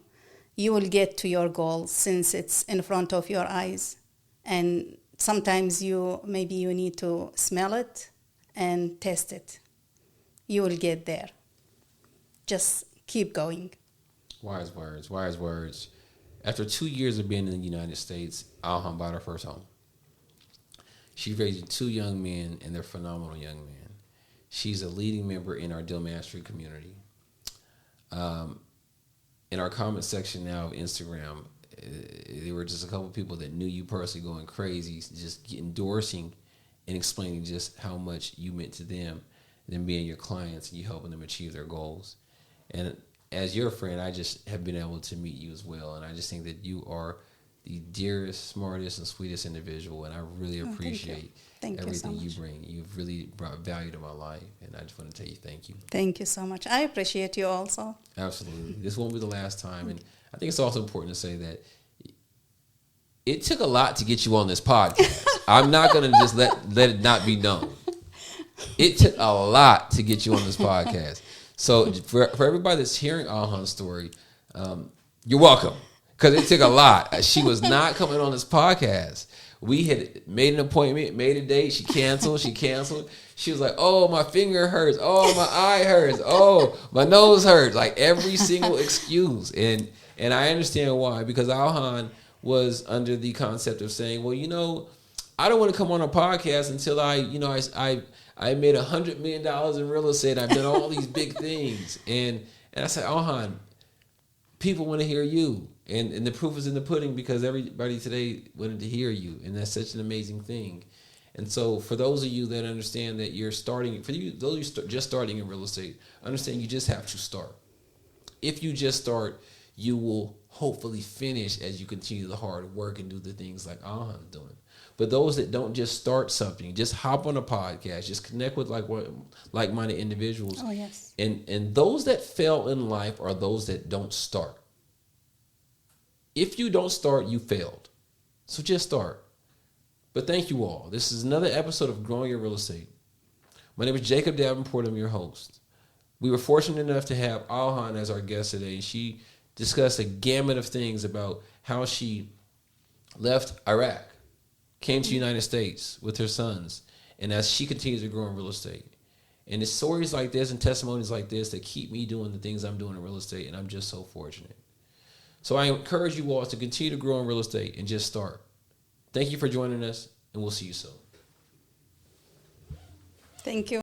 Speaker 2: You will get to your goal since it's in front of your eyes. And sometimes maybe you need to smell it and test it. You will get there. Just keep going.
Speaker 1: Wise words, wise words. After 2 years of being in the United States, Alhan bought her first home. She's raising 2 young men, and they're phenomenal young men. She's a leading member in our Deal Mastery community. In our comment section now of Instagram, there were just a couple of people that knew you personally going crazy, just endorsing and explaining just how much you meant to them, them being your clients and you helping them achieve their goals. And as your friend, I just have been able to meet you as well. And I just think that you are the dearest, smartest, and sweetest individual. And I really appreciate everything you bring. You've really brought value to my life. And I just want to tell you thank you.
Speaker 2: Thank you so much. I appreciate you also.
Speaker 1: Absolutely. This won't be the last time. And I think it's also important to say that it took a lot to get you on this podcast. I'm not going to just let it not be known. It took a lot to get you on this podcast. So for everybody that's hearing Alhan's story, you're welcome. Because it took a lot. She was not coming on this podcast. We had made an appointment, made a date. She canceled. She was like, oh, my finger hurts. Oh, my eye hurts. Oh, my nose hurts. Like every single excuse. And I understand why. Because Alhan was under the concept of saying, well, I don't want to come on a podcast until I made $100 million in real estate. I've done all these big things. And I said, Alhan, people want to hear you. And the proof is in the pudding because everybody today wanted to hear you. And that's such an amazing thing. And so for those of you that understand that you're starting, for you, those of you just starting in real estate, understand you just have to start. If you just start, you will hopefully finish as you continue the hard work and do the things like Alhan's doing. But those that don't just start something, just hop on a podcast, just connect with like-minded individuals.
Speaker 2: Oh, yes.
Speaker 1: And those that fail in life are those that don't start. If you don't start, you failed. So just start. But thank you all. This is another episode of Growing Your Real Estate. My name is Jacob Davenport. I'm your host. We were fortunate enough to have Alhan as our guest today. She discussed a gamut of things about how she left Iraq, came to the United States with her sons, and as she continues to grow in real estate. And it's stories like this and testimonies like this that keep me doing the things I'm doing in real estate, and I'm just so fortunate. So I encourage you all to continue to grow in real estate and just start. Thank you for joining us, and we'll see you soon.
Speaker 2: Thank you.